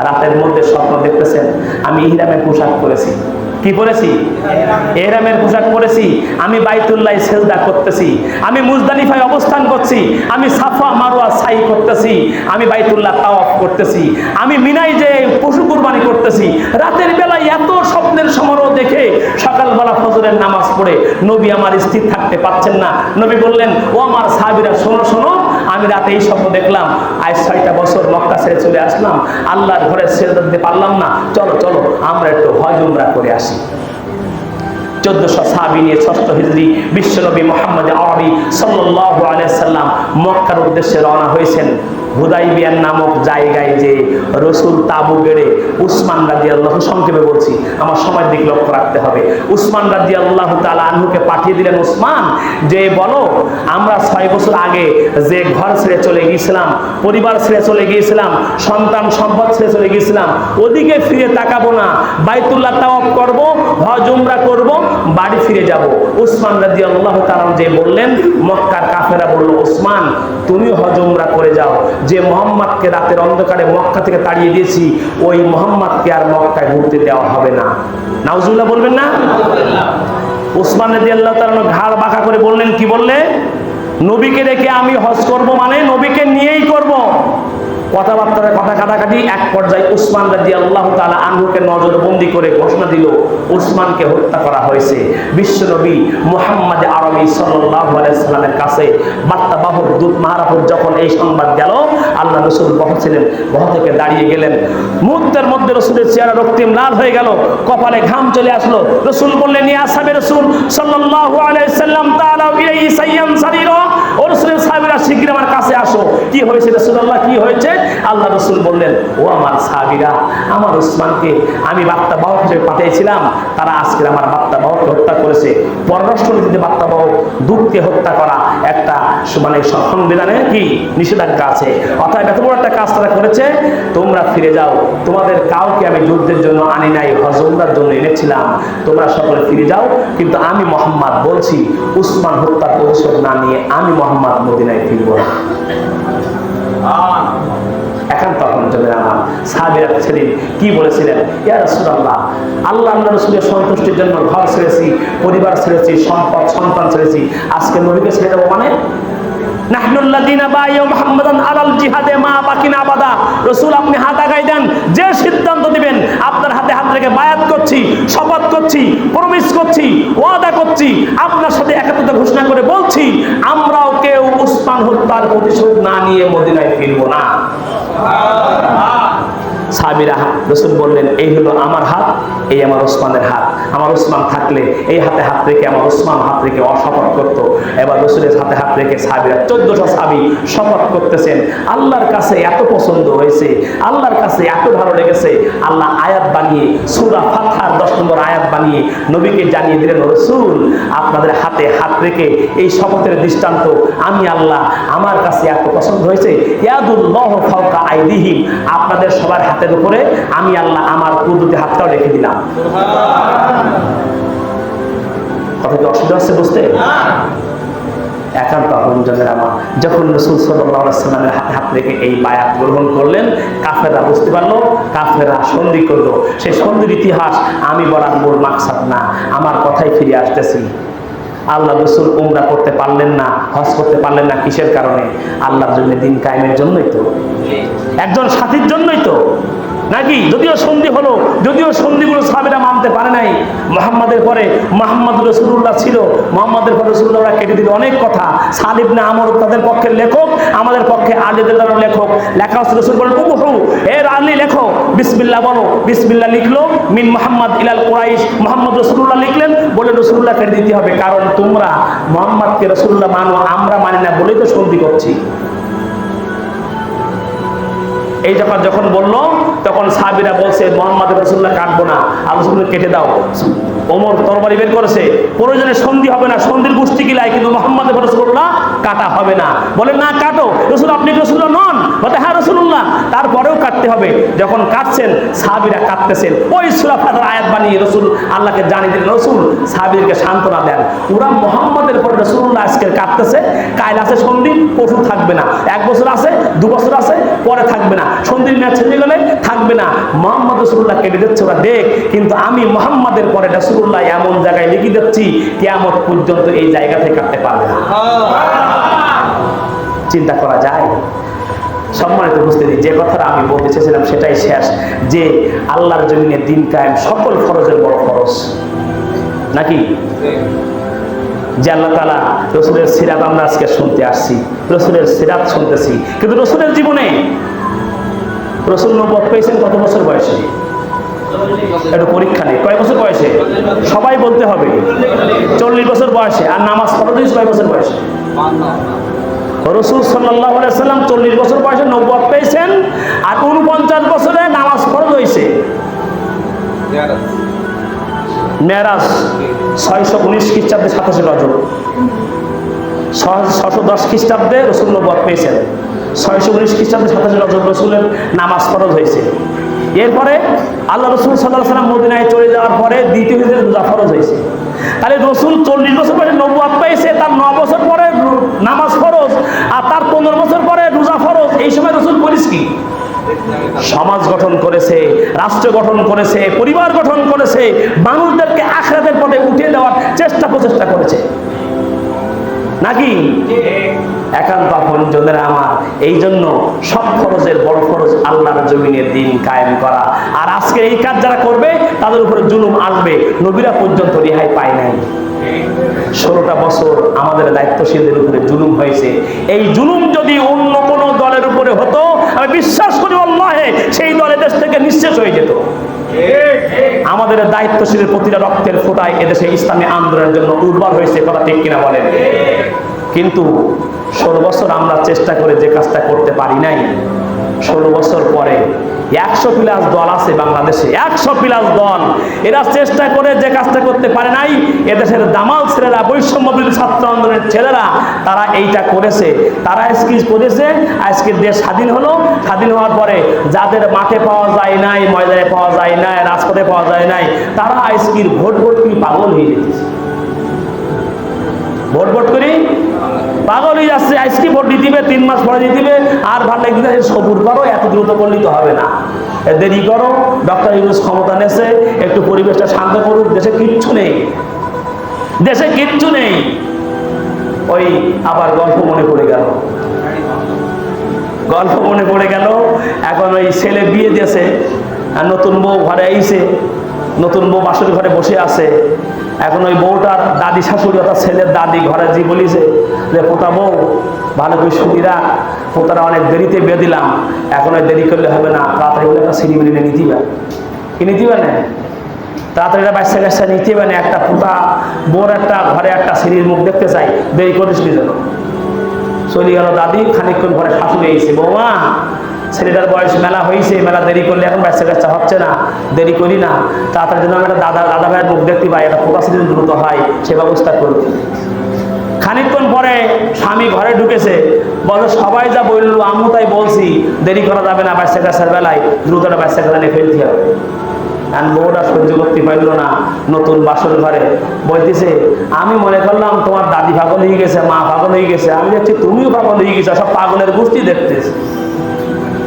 রাতের মধ্যে স্বপ্ন দেখতেছেন, আমি ইহরামের পোশাক পরেছি। কি পরেছি? ইহরামের পোশাক পরেছি। আমি বাইতুল্লাহ সেজদা করতেছি, আমি মুজদালিফায় অবস্থান করছি, আমি সাফা মারওয়া সাই করতেছি, আমি বাইতুল্লাহ তাওয়াফ করতেছি, আমি মিনায় যে পশু কুরবানি করতেছি। রাতের বেলায় এত স্বপ্নের সমারোহ দেখে সকালবেলা ফজরের নামাজ পড়ে নবী আমার স্থির থাকতে পারছেন না। নবী বললেন, ও আমার সাহাবীরা, শোনো শোনো, আমি রাতে এই স্বপ্ন দেখলাম, আজ 6টা বছর মক্কা ছেড়ে চলে আসলাম, আল্লাহর ঘরে সেজদা দিতে পারলাম না, চলো চলো আমরা একটু হজ উমরা করে আসি। 1400 সাহাবী নিয়ে 6ষ্ঠ হিজরি বিশ্বনবী মুহাম্মদ আরবি সাল্লাল্লাহু আলাইহি সাল্লাম মক্কার উদ্দেশ্যে রওনা হয়েছেন। হুদাইবিয়া নামক জায়গায় যে রাসূল তাবু গেড়ে উসমান রাদিয়াল্লাহু, সংক্ষেপে বলছি, আমার সময়ের দিক লক্ষ্য রাখতে হবে, উসমান রাদিয়াল্লাহু তাআলা আনহুকে পাঠিয়ে দিলেন। উসমান, যে বলো, আমরা 6 বছর আগে যে ঘর ছেড়ে চলে গিয়েছিলাম, পরিবার ছেড়ে চলে গিয়েছিলাম, সন্তান সম্পদ ছেড়ে চলে গিয়েছিলাম, ওদিকে ফিরে তাকাবো না, বাইতুল্লাহ তাওয়াফ করব, হজ উমরা করব, বাড়ি ফিরে যাব। উসমান রাদিয়াল্লাহু তাআলা যে বললেন, মক্কার কাফেররা বলল, উসমান তুমি হজ উমরা করে যাও, যে মুহাম্মদকে রাতের অন্ধকারে মক্কা থেকে তাড়িয়ে দিয়েছি, ওই মুহাম্মদকে আর মক্কায় ঘুরতে দেওয়া হবে না। নাউজুবিল্লাহ বলবেন না? উসমান রাদিয়াল্লাহু তাআলা ঘাড় বাঁকা করে বললেন, কি বললে? নবীকে রেখে আমি হজ করব, মানে নবীকে নিয়েই করব। কথাবার্তার কথা কাটাকাটি, এক পর্যায়ে উসমান রাদিয়াল্লাহু তাআলা আনহুকে নজরবন্দি করে ঘোষণা দিল, উসমানকে হত্যা করা হয়েছে। বিশ্বনবী মুহাম্মদ আরবি সাল্লাল্লাহু আলাইহি সাল্লামের কাছে বার্তাবাহক দূত মাহরাফুর যখন এই সংবাদ গেল, আল্লাহ রাসূল বসেছিলেন, বহ থেকে দাঁড়িয়ে গেলেন। মুহূর্তের মধ্যে রাসূলের চেহারা রক্তিম লাল হয়ে গেল, কপালে ঘাম চলে আসলো। রাসূল বললেন, ইয়া আসহাবে রাসূল সাল্লাল্লাহু আলাইহি সাল্লাম, তাআলা ইলাইহি সাইয়াম সারিরা, ও রাসূলের সাহাবীরা শীঘ্র আমার কাছে আসো। কি হয়েছে রাসূলুল্লাহ, কি হয়েছে? আল্লাহ রাসূল বললেন, ও আমার সাহাবীরা, আমার উসমানকে আমি বার্তাবাহক হিসেবে পাঠিয়েছিলাম, তারা আজকে আমার বার্তাবাহককে হত্যা করেছে। পররাষ্ট্রনীতিতে বার্তাবাহক দূতকে হত্যা করা একটা মানে সংবিধানে কি নিষেধাজ্ঞা আছে। অর্থাৎ এত বড় একটা কাজ তারা করেছে, তোমরা ফিরে যাও, তোমাদের কাউকে আমি যুদ্ধের জন্য আনি নাই, হজ উমরার জন্য এনেছিলাম, তোমরা সকলে ফিরে যাও। কিন্তু আমি মুহাম্মদ বলছি, উসমান হত্যার প্রতিশোধ না নিয়ে আমি মুহাম্মদ মদিনায় ফিরব না। এখন তখন জন্য আমার সাহাবীরা ছিলেন, কি বলেছিলেন? ইয়া রাসূলুল্লাহ, আল্লাহ রাসূলের সন্তুষ্টির জন্য ঘর ছেড়েছি, পরিবার ছেড়েছি, সম্পদ সন্তান ছেড়েছি, আজকে নবীকে ছেড়ে দেবো মানে? নাহনুল্লাযিনা বায়াউ মুহাম্মাদান আলাল জিহাদে মা বাকিনা আবাদা। রাসূল, আপনি হাত আগায় দেন, যে সিদ্ধান্ত দিবেন আপনার হাতে হাত রেখে বায়াত করছি, শপথ করছি, প্রমিস করছি, ওয়াদা করছি, আপনার সাথে একাত্মতা ঘোষণা করে বলছি, আমরাও কেউ উসমান হত্যার প্রতিশোধ না নিয়ে মদিনায় ফিরব না। সাহাবীরা, রাসূল বললেন, এই হলো আমার হাত, এই আমার উসমানের হাত, আমার উসমান থাকলে এই হাতে হাত রেখে আমার উসমান হাত রেখে অশপথ করতো। এবার রাসূলের হাতে হাত রেখে সাহাবীরা 1400 সাহাবী শপথ করতেছেন। আল্লাহর কাছে এত পছন্দ হয়েছে, আল্লাহর কাছে এত ভালো লেগেছে, আল্লাহ আয়াত বানিয়ে সূরা ফাতহার 10 নম্বর আয়াত বানিয়ে নবীকে জানিয়ে দিলেন, রাসূল আপনাদের হাতে হাত রেখে এই শপথের দৃষ্টান্ত আমি আল্লাহ আমার কাছে এত পছন্দ হয়েছে, ইয়াদুল্লাহু ফাওকা আইদিহিম, আপনাদের সবার হাতের উপরে আমি আল্লাহ আমার কুদরতি হাতটাও রেখে দিলাম। কথা কি অসুবিধা হচ্ছে বুঝতে? একান্ত আপনজনের আমার যখন রাসূল সাল্লাল্লাহু আলাইহি ওয়াসাল্লামের হাতে হাত রেখে এই বায়াত গ্রহণ করলেন, কাফেররা বুঝতে পারলো, কাফেররা সন্ধি করলো। সেই সন্ধির ইতিহাস আমি বলার মূল মাকসাদ না, আমার কথাই ফিরে আসতেছি। আল্লাহ রাসূল উমরা করতে পারলেন না, হজ করতে পারলেন না, কিসের কারণে? আল্লাহর জন্য, দিন কায়েমের জন্যই তো, একজন সাথীর জন্যই তো, নাকি? যদিও সন্ধি হলো, যদিও সন্ধিগুলো সাহাবীরা মানতে পারে নাই। মুহাম্মাদের পরে মুহাম্মদ রাসূলুল্লাহ ছিল, মুহাম্মাদের পরে রাসূলুল্লাহ কেটে দিল অনেক কথা। সাদ ইবনে আমর তাদের পক্ষের লেখক, আমাদের পক্ষে আলী রাদিয়াল্লাহু আনহু লেখক। লেখা হচ্ছে রাসূল বলেন, উবহু এ আলী লেখো, বিসমিল্লাহ বলো। বিসমিল্লাহ লিখলো, মিন মুহাম্মদ ইলাল কুরাইশ, মুহাম্মদ রাসূলুল্লাহ লিখলেন, বলে রাসূলুল্লাহ কেটে দিতে হবে, কারণ তোমরা মুহাম্মদকে রাসূলুল্লাহ মানো, আমরা মানি না বলেই তো সন্ধি করছি। এই যখন বললো, তখন সাহাবীরা বলছে মুহাম্মদ রাসূলুল্লাহ কাটবো না, আলোচনা কেটে দাও। ওমর তরবারি বের করেছে, প্রয়োজনে সন্ধি হবে না, সন্ধির গোষ্ঠী কিলাই, কিন্তু মুহাম্মদ রাসূলুল্লাহ কাটা হবে না। বলে না কাটো, রাসূল আপনি রাসূলুল্লাহ নন? বলে হ্যাঁ রাসূলুল্লাহ, তারপরেও কাটতে হবে। যখন কাটছেন সাহাবীরা কাটতেছেন, ওই সূরা ফাতিহার আয়াত বানিয়ে রাসূল আল্লাহকে জানিয়ে দিলেন। রাসূল সাহাবীদেরকে সান্ত্বনা দেন, ওরা মুহাম্মদের পরে রাসূলুল্লাহ আজকে কাটতেছে, কাল আছে সন্ধি, পরশু থাকবে না, 1 বছর আছে, 2 বছর আছে, পরে থাকবে না, সন্ধির মেয়াদ ছেড়ে গেলে থাকবে না, মুহাম্মদ রাসূলুল্লাহ কেটে দিচ্ছে ওরা দেখ, কিন্তু আমি মুহাম্মদের পরে রাসূলুল্লাহ এমন জায়গায় লিখে দিচ্ছি কিয়ামত পর্যন্ত এই জায়গা থেকে কাটতে পারবে না। চিন্তা করা যায়? সম্মানিত উপস্থিতি, যে কথাটা আমি বলতে চেয়েছিলাম সেটাই শেষ, যে আল্লাহর জমিনে দিন কায়েম সকল ফরজের বড় ফরজ, নাকি? যে আল্লাহ তাআলা রাসূলের সিরাত আমরা আজকে শুনতে আসছি, রাসূলের সিরাত শুনতেছি, কিন্তু রাসূলের জীবনে রাসূল নবুয়ত পেয়েছেন কত বছর বয়সে? একটু পরীক্ষা নেই, কয় বছর বয়সে? সবাই বলতে হবে 40 বছর বয়সে। আর নামাজ ফরজ হয়েছে কয় বছর বয়সে? রাসূল সাল্লাল্লাহু আলাইহি ওয়াসাল্লাম 40 বছর বয়সে নবুয়ত পেয়েছেন, আর 49 বছরে নামাজ ফরজ হয়েছে। মেরাজ 619 খ্রিস্টাব্দে 27 রজব, 610 খ্রিস্টাব্দে রাসূল নবুয়ত পেয়েছেন, 619 খ্রিস্টাব্দে 27 রজব রাসূলের নামাজ ফরজ হয়েছে। এরপরে আল্লাহ রাসূল সাল্লাল্লাহু আলাইহি ওয়াসাল্লাম মদিনায় চলে যাওয়ার পরে দ্বিতীয় হিজরতে রোজা ফরজ হয়েছে। তাহলে রাসূল 40 বছর পরে নবুয়ত পেয়েছে, তার 9 বছর পরে নামাজ ফরজ, আর তার 15 বছর পরে রোজা ফরজ। এই সময় রাসূল করেছে কি? সমাজ গঠন করেছে, রাষ্ট্র গঠন করেছে, পরিবার গঠন করেছে, মানুষদেরকে আখিরাতের পথে উঠিয়ে দেওয়ার প্রচেষ্টা করেছে, নাকি? একান্ত আপনজনের আমার, এই জন্য সব ফরজের বড় ফরজ আল্লাহর জমিনে দিন কায়েম করা। আর আজকে এই কাজ যারা করবে তাদের উপরে জুলুম আসবে, নবীরা পর্যন্ত রেহাই পায় নাই। 16টা বছর আমাদের দায়িত্বশীলদের উপরে জুলুম হয়েছে। এই জুলুম যদি অন্য কোনো দলের উপরে হতো, আমি বিশ্বাস করি আল্লাহে সেই দল এদেশ থেকে নিঃশেষ হয়ে যেত। আমাদের দায়িত্বশীলের প্রতিটা রক্তের ফোঁটায় এদেশে ইসলামী আন্দোলনের জন্য উর্বর হয়েছে, কথা ঠিক কিনা বলেন? কিন্তু 16 বছর আমরা চেষ্টা করে যে কাজটা করতে পারি নাই, 16 বছর পরে 100 প্লাস দল আছে বাংলাদেশে, 100 প্লাস দল, এরা চেষ্টা করে যে কাজটা করতে পারে নাই। এদেশের দামাল ছেলেরা, বৈষম্য বিরোধী ছাত্র আন্দোলনের ছেলেরা, তারা এইটা করেছে, তারা স্কিজ করেছে। আজকে দেশ স্বাধীন হলো, স্বাধীন হওয়ার পরে যাদের মাঠে পাওয়া যায় নাই, ময়দানে পাওয়া যায় নাই, রাজপথে পাওয়া যায় নাই, তারা আজকের ভোট কি পাগল হয়ে যেতেছে, ভোট করি পাগল হয়ে যাচ্ছে। আজকে ভোট দিয়ে দিবে, 3 মাস পরে দিয়ে দিবে, আর ভালো লাগবে সবুর করো, এত দ্রুত করলেই তো হবে না, দেরি করো। ডক্টর ইউনূস ক্ষমতা নেছে, একটু পরিবেশটা শান্ত করুক। দেশে কিচ্ছু নেই, দেশে কিচ্ছু নেই। ওই আবার গল্প মনে পড়ে গেল, এখন ওই ছেলে বিয়ে দিয়েছে, আর নতুন বউ ঘরে আইছে, নতুন বউ বাসুর ঘরে বসে আছে। এখন ওই বউটার দাদি শাশুড়ি, অর্থাৎ ছেলের দাদি ঘরে যে বলিছে যে পোতা বউ ভালো করে শুনি রাখ, পোতারা অনেক দেরিতে বিয়ে দিলাম, এখন ওই দেরি করলে হবে না, তাড়াতাড়ি বলে একটা সিঁড়ি মিলিয়ে নিতে কি নিতে না। তাড়াতাড়ি বাচ্চা কাচ্চা নিতে মানে একটা পুতা বোর একটা ঘরে একটা সিঁড়ির মুখ দেখতে চাই, দেরি করিস কি যেন। চলে গেল দাদি, খানিকক্ষণ ঘরে শাশুড়ি এসে, বৌমা ছেলেটার বয়স মেলা হয়েছে, মেলা দেরি করলে এখন বাচ্চা কাচ্চা হচ্ছে না, দেরি করি না, তাড়াতাড়ি জন্য আমি একটা দাদা ভাইয়ের মুখ দেখতে পাই, একটা পুতা সিঁড়ি দ্রুত হয় সে ব্যবস্থা করবে। খানিকক্ষণ পরে স্বামী ঘরে ঢুকেছে, বলে সবাই যা বললো আমিও তাই বলছি, দেরি করা যাবে না, বাচ্চা কাচ্চার বেলায় দ্রুত একটা বাচ্চা কাচ্চা নিয়ে ফেলতে হবে। আর বউটা সহ্য করতে পারল না, নতুন বাসন ঘরে বলতেছে, আমি মনে করলাম তোমার দাদি পাগল হয়ে গেছে, মা পাগল হয়ে গেছে, আমি দেখছি তুমিও পাগল হয়ে গেছো, সব পাগলের গোষ্ঠী দেখতেছি।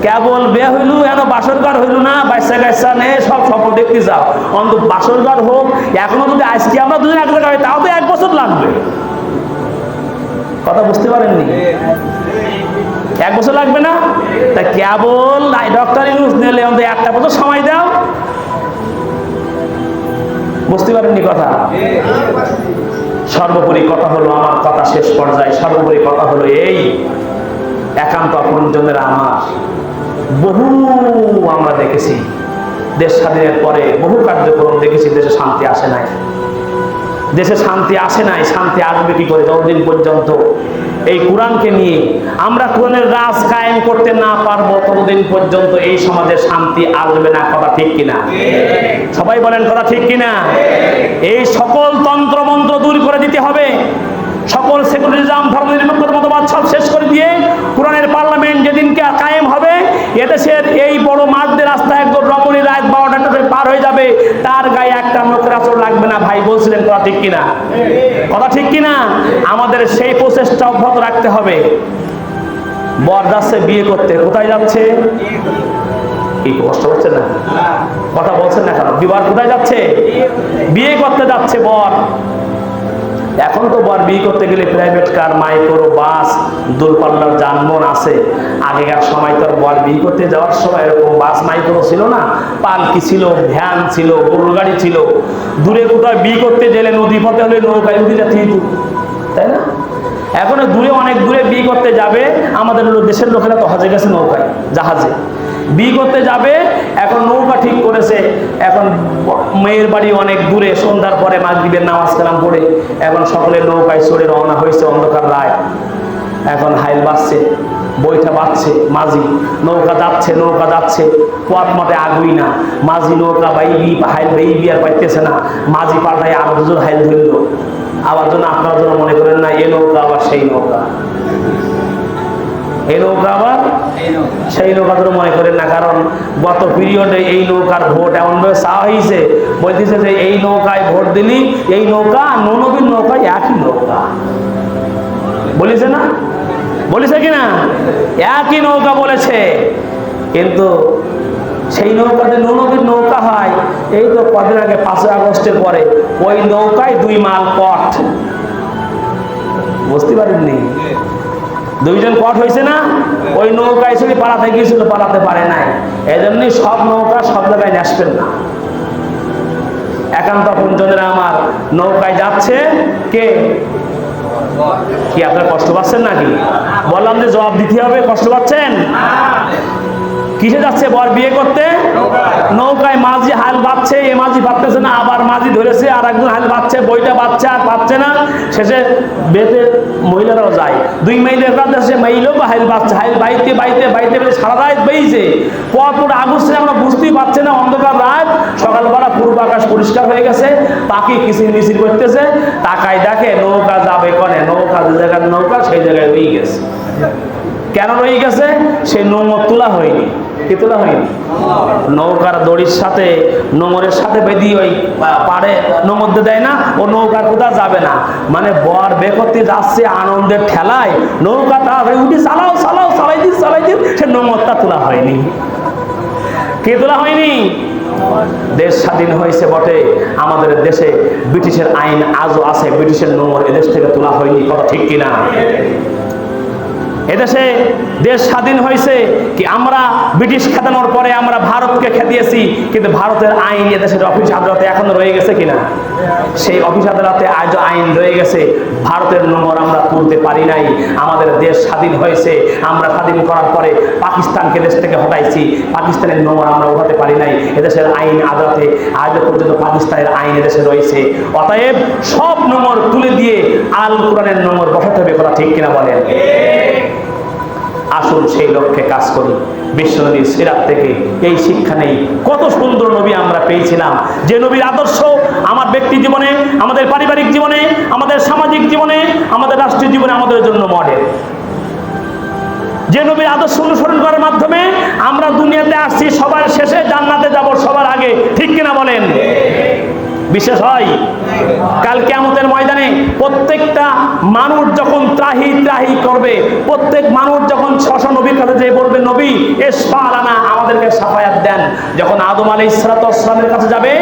কেবল বিয়ে হইলু এন বাসর ঘর হইল না, বাচ্চা কাচ্চা নেই, সব স্বপ্ন দেখতে যাও, অন্তত বাসর ঘর হোক। এখনো যদি আজকে আমরা দুজন এক জায়গায় তাও তো 1 বছর লাগবে। কথা বুঝতে পারেননি? 1 বছর লাগবে না? তা কেবল ডক্টর ইউনুস নিলে অন্তত 1টা বছর সময় দাও। বুঝতে পারেননি কথা? সর্বোপরি কথা হলো, আমার কথা শেষ পর্যায়ে সর্বোপরি কথা হলো এই, একান্ত আপনজনেরা আমার বহু আমরা দেখেছি, দেশ স্বাধীনের পরে বহু কার্যক্রম দেখেছি, দেশে শান্তি আসে নাই, দেশে শান্তি আসে নাই। শান্তি আসবে কি করে? যতদিন পর্যন্ত এই কোরআনকে নিয়ে আমরা কোরআনের রাজ কায়েম করতে না পারবো, ততদিন পর্যন্ত এই সমাজে শান্তি আসবে না। কথা ঠিক কিনা? সবাই বলেন কথা ঠিক কিনা? এই সকল তন্ত্র মন্ত্র দূর করে দিতে হবে, সকল সেকুলারিজম ধর্মনিরপেক্ষ মতবাদ সব শেষ করে দিয়ে কোরআনের পার্লামেন্ট যেদিনকে কায়েম হবে, এদেশের এই বড় মাঝদের রাস্তা একদম রমণী রাত 12টা পার হয়ে যাবে, তার গায়ে একটা নোকরা চোর লাগবে না। ভাই বলছিলেন, কথা ঠিক কিনা? কথা ঠিক কিনা? আমাদের সেই প্রচেষ্টা অব্যাহত রাখতে হবে। বর যাচ্ছে বিয়ে করতে, কোথায় যাচ্ছে? কি কষ্ট হচ্ছে না? কথা বলছেন না কেন? বিবাহ কোথায় যাচ্ছে? বিয়ে করতে যাচ্ছে বর। এখন তো বর বিয়ে করতে গেলে প্রাইভেট কার, মাইক্রো বাস, দূরপাল্লার যানবাহন আছে। আগেকার সময় তো বর বিয়ে করতে যাওয়ার সময় এরকম বাস মাইক্রো ছিল না, পালকি ছিল, ভ্যান ছিল, গরুর গাড়ি ছিল। দূরে কোথাও বিয়ে করতে গেলে নদী পথে হলে নৌকায় উঠে যেতে হতো, তাই না? এখন দূরে, অনেক দূরে বিয়ে করতে যাবে, আমাদের দেশের লোকেরা তো হজে গেছে নৌকায়, জাহাজে বিয়ে করতে যাবে। এখন নৌকা ঠিক করেছে, এখন মেয়ের বাড়ি অনেক দূরে, সন্ধ্যার পরে মাগরিবের নামাজ কালাম পড়ে এখন সকলে নৌকায় চড়ে রওনা হয়েছে। অন্ধকার রায়, এখন হাইল বাজছে, বইটা বাজছে, মাঝি নৌকা যাচ্ছে, নৌকা যাচ্ছে, পথ মতে আগুই না, মাঝি নৌকা বাইবি হাইল বাইবি আর পাইতেছে না, মাঝি পাল্টায় আরো দুজন হাইল ধরল। আবার জন্য আপনারা যেন মনে করেন না এ নৌকা আবার সেই নৌকা, এই নৌকা আবার সেই নৌকা তো মনে করেন না। কারণ গত পিরিয়ডে এই নৌকার ভোট এমনভাবে চাওয়া হয়েছে, বলতেছে যে এই নৌকায় ভোট দিলি, এই নৌকা নবীর নৌকায় একই নৌকা, বলেছে না? বলেছে কিনা? একই নৌকা বলেছে। কিন্তু সেই নৌকাতে নবীর নৌকা হয়, এই তো কদিন আগে 5ই আগস্টের পরে ওই নৌকায় 2 মাল পট। বুঝতে পারেননি? 2 জন পট হয়েছে না? ওই নৌকায় ছিল, পালাতে গিয়েছিল, পালাতে পারে নাই। এই জন্যই সব নৌকা সব জায়গায় আসবেন না। একান্ত আপনজনেরা আমার, নৌকায় যাচ্ছে কে? কি আপনারা কষ্ট পাচ্ছেন নাকি? বললাম যে জবাব দিতে হবে, কষ্ট পাচ্ছেন? কিসে যাচ্ছে বর বিয়ে করতে? নৌকায়। মাঝি হাল বাঁধছে, এ মাঝি পাচ্ছে না, আবার মাঝি ধরেছে, আর একজন হাল বাঁধছে, বইটা বাচ্চা আর পাচ্ছে না। শেষে বেতে মহিলারাও যায়, 2 মাইলের রাত আসে, মাইলেও বা হাইল বাচ্চা, হাইল বাইতে বাইতে বাইতে বেড়ে সারা রাত বেইছে, পর আগুন আমরা বুঝতেই পারছে না। অন্ধকার রাত, সকালবেলা পূর্ব আকাশ পরিষ্কার হয়ে গেছে, পাখি কিচির মিচির করতেছে, তাকায় দেখে নৌকা যাবে কনে, নৌকা যে জায়গার নৌকা সেই জায়গায় রয়ে গেছে। কেন রয়ে গেছে? সেই নোঙর তোলা হয়নি। কি তোলা হয়নি? নৌকার দড়ির সাথে, নোঙরের সাথে বেঁধি ওই পাড়ে নোঙর দিয়ে দেয় না, ও নৌকার কোথাও যাবে না। মানে বর বেকতে যাচ্ছে আনন্দের ঠেলায়, নৌকা তাড়াতাড়ি উঠে চালাও চালাও চালাই দিন চালাই দিন, সে নোঙরটা তোলা হয়নি। কে তোলা হয়নি? দেশ স্বাধীন হয়েছে বটে, আমাদের দেশে ব্রিটিশের আইন আজও আছে, ব্রিটিশের নোঙর এদেশ থেকে তোলা হয়নি। কথা ঠিক কিনা? এদেশে দেশ স্বাধীন হয়েছে কি আমরা ব্রিটিশ খেদানোর পরে আমরা ভারতকে খেদিয়েছি, কিন্তু ভারতের আইন এদেশের অফিস আদালতে এখনো রয়ে গেছে কিনা? সেই অফিস আদালতে আজও আইন রয়ে গেছে। ভারতের নোংর আমরা তুলতে পারি নাই। আমাদের দেশ স্বাধীন হয়েছে, আমরা স্বাধীন করার পরে পাকিস্তানকে দেশ থেকে হটাইছি, পাকিস্তানের নোংর আমরা উঠাতে পারি নাই। এদেশের আইন আদালতে আজও পর্যন্ত পাকিস্তানের আইন এদেশে রয়েছে। অতএব সব নোংর তুলে দিয়ে আল কোরআনের নোংর বসাতে হবে, কথা ঠিক কিনা বলেন? আসুন সেই লক্ষ্যে কাজ করি। বিশ্বনবীর সিরাত থেকে এই শিক্ষা নেই। কত সুন্দর নবী আমরা পেয়েছিলাম, যে নবীর আদর্শ আমার ব্যক্তি জীবনে, আমাদের পারিবারিক জীবনে, আমাদের সামাজিক জীবনে, আমাদের রাষ্ট্রীয় জীবনে আমাদের জন্য মডেল। যে নবীর আদর্শ অনুসরণ করার মাধ্যমে আমরা দুনিয়াতে আসছি, সবার শেষে জান্নাতে যাব সবার আগে, ঠিক কিনা বলেন? বিশেষ হয় কাল কিয়ামতের ময়দানে প্রত্যেকটা মানুষ যখন ত্রাহি ত্রাহি করবে, প্রত্যেক মানুষ যখন ছশো নবীর কাছে যেয়ে বলবে, নবী ইশফা'লানা, আমাদেরকে শাফায়াত দেন। যখন আদম আলাইহিস সালাতু ওয়াস সালামের কাছে যাবে,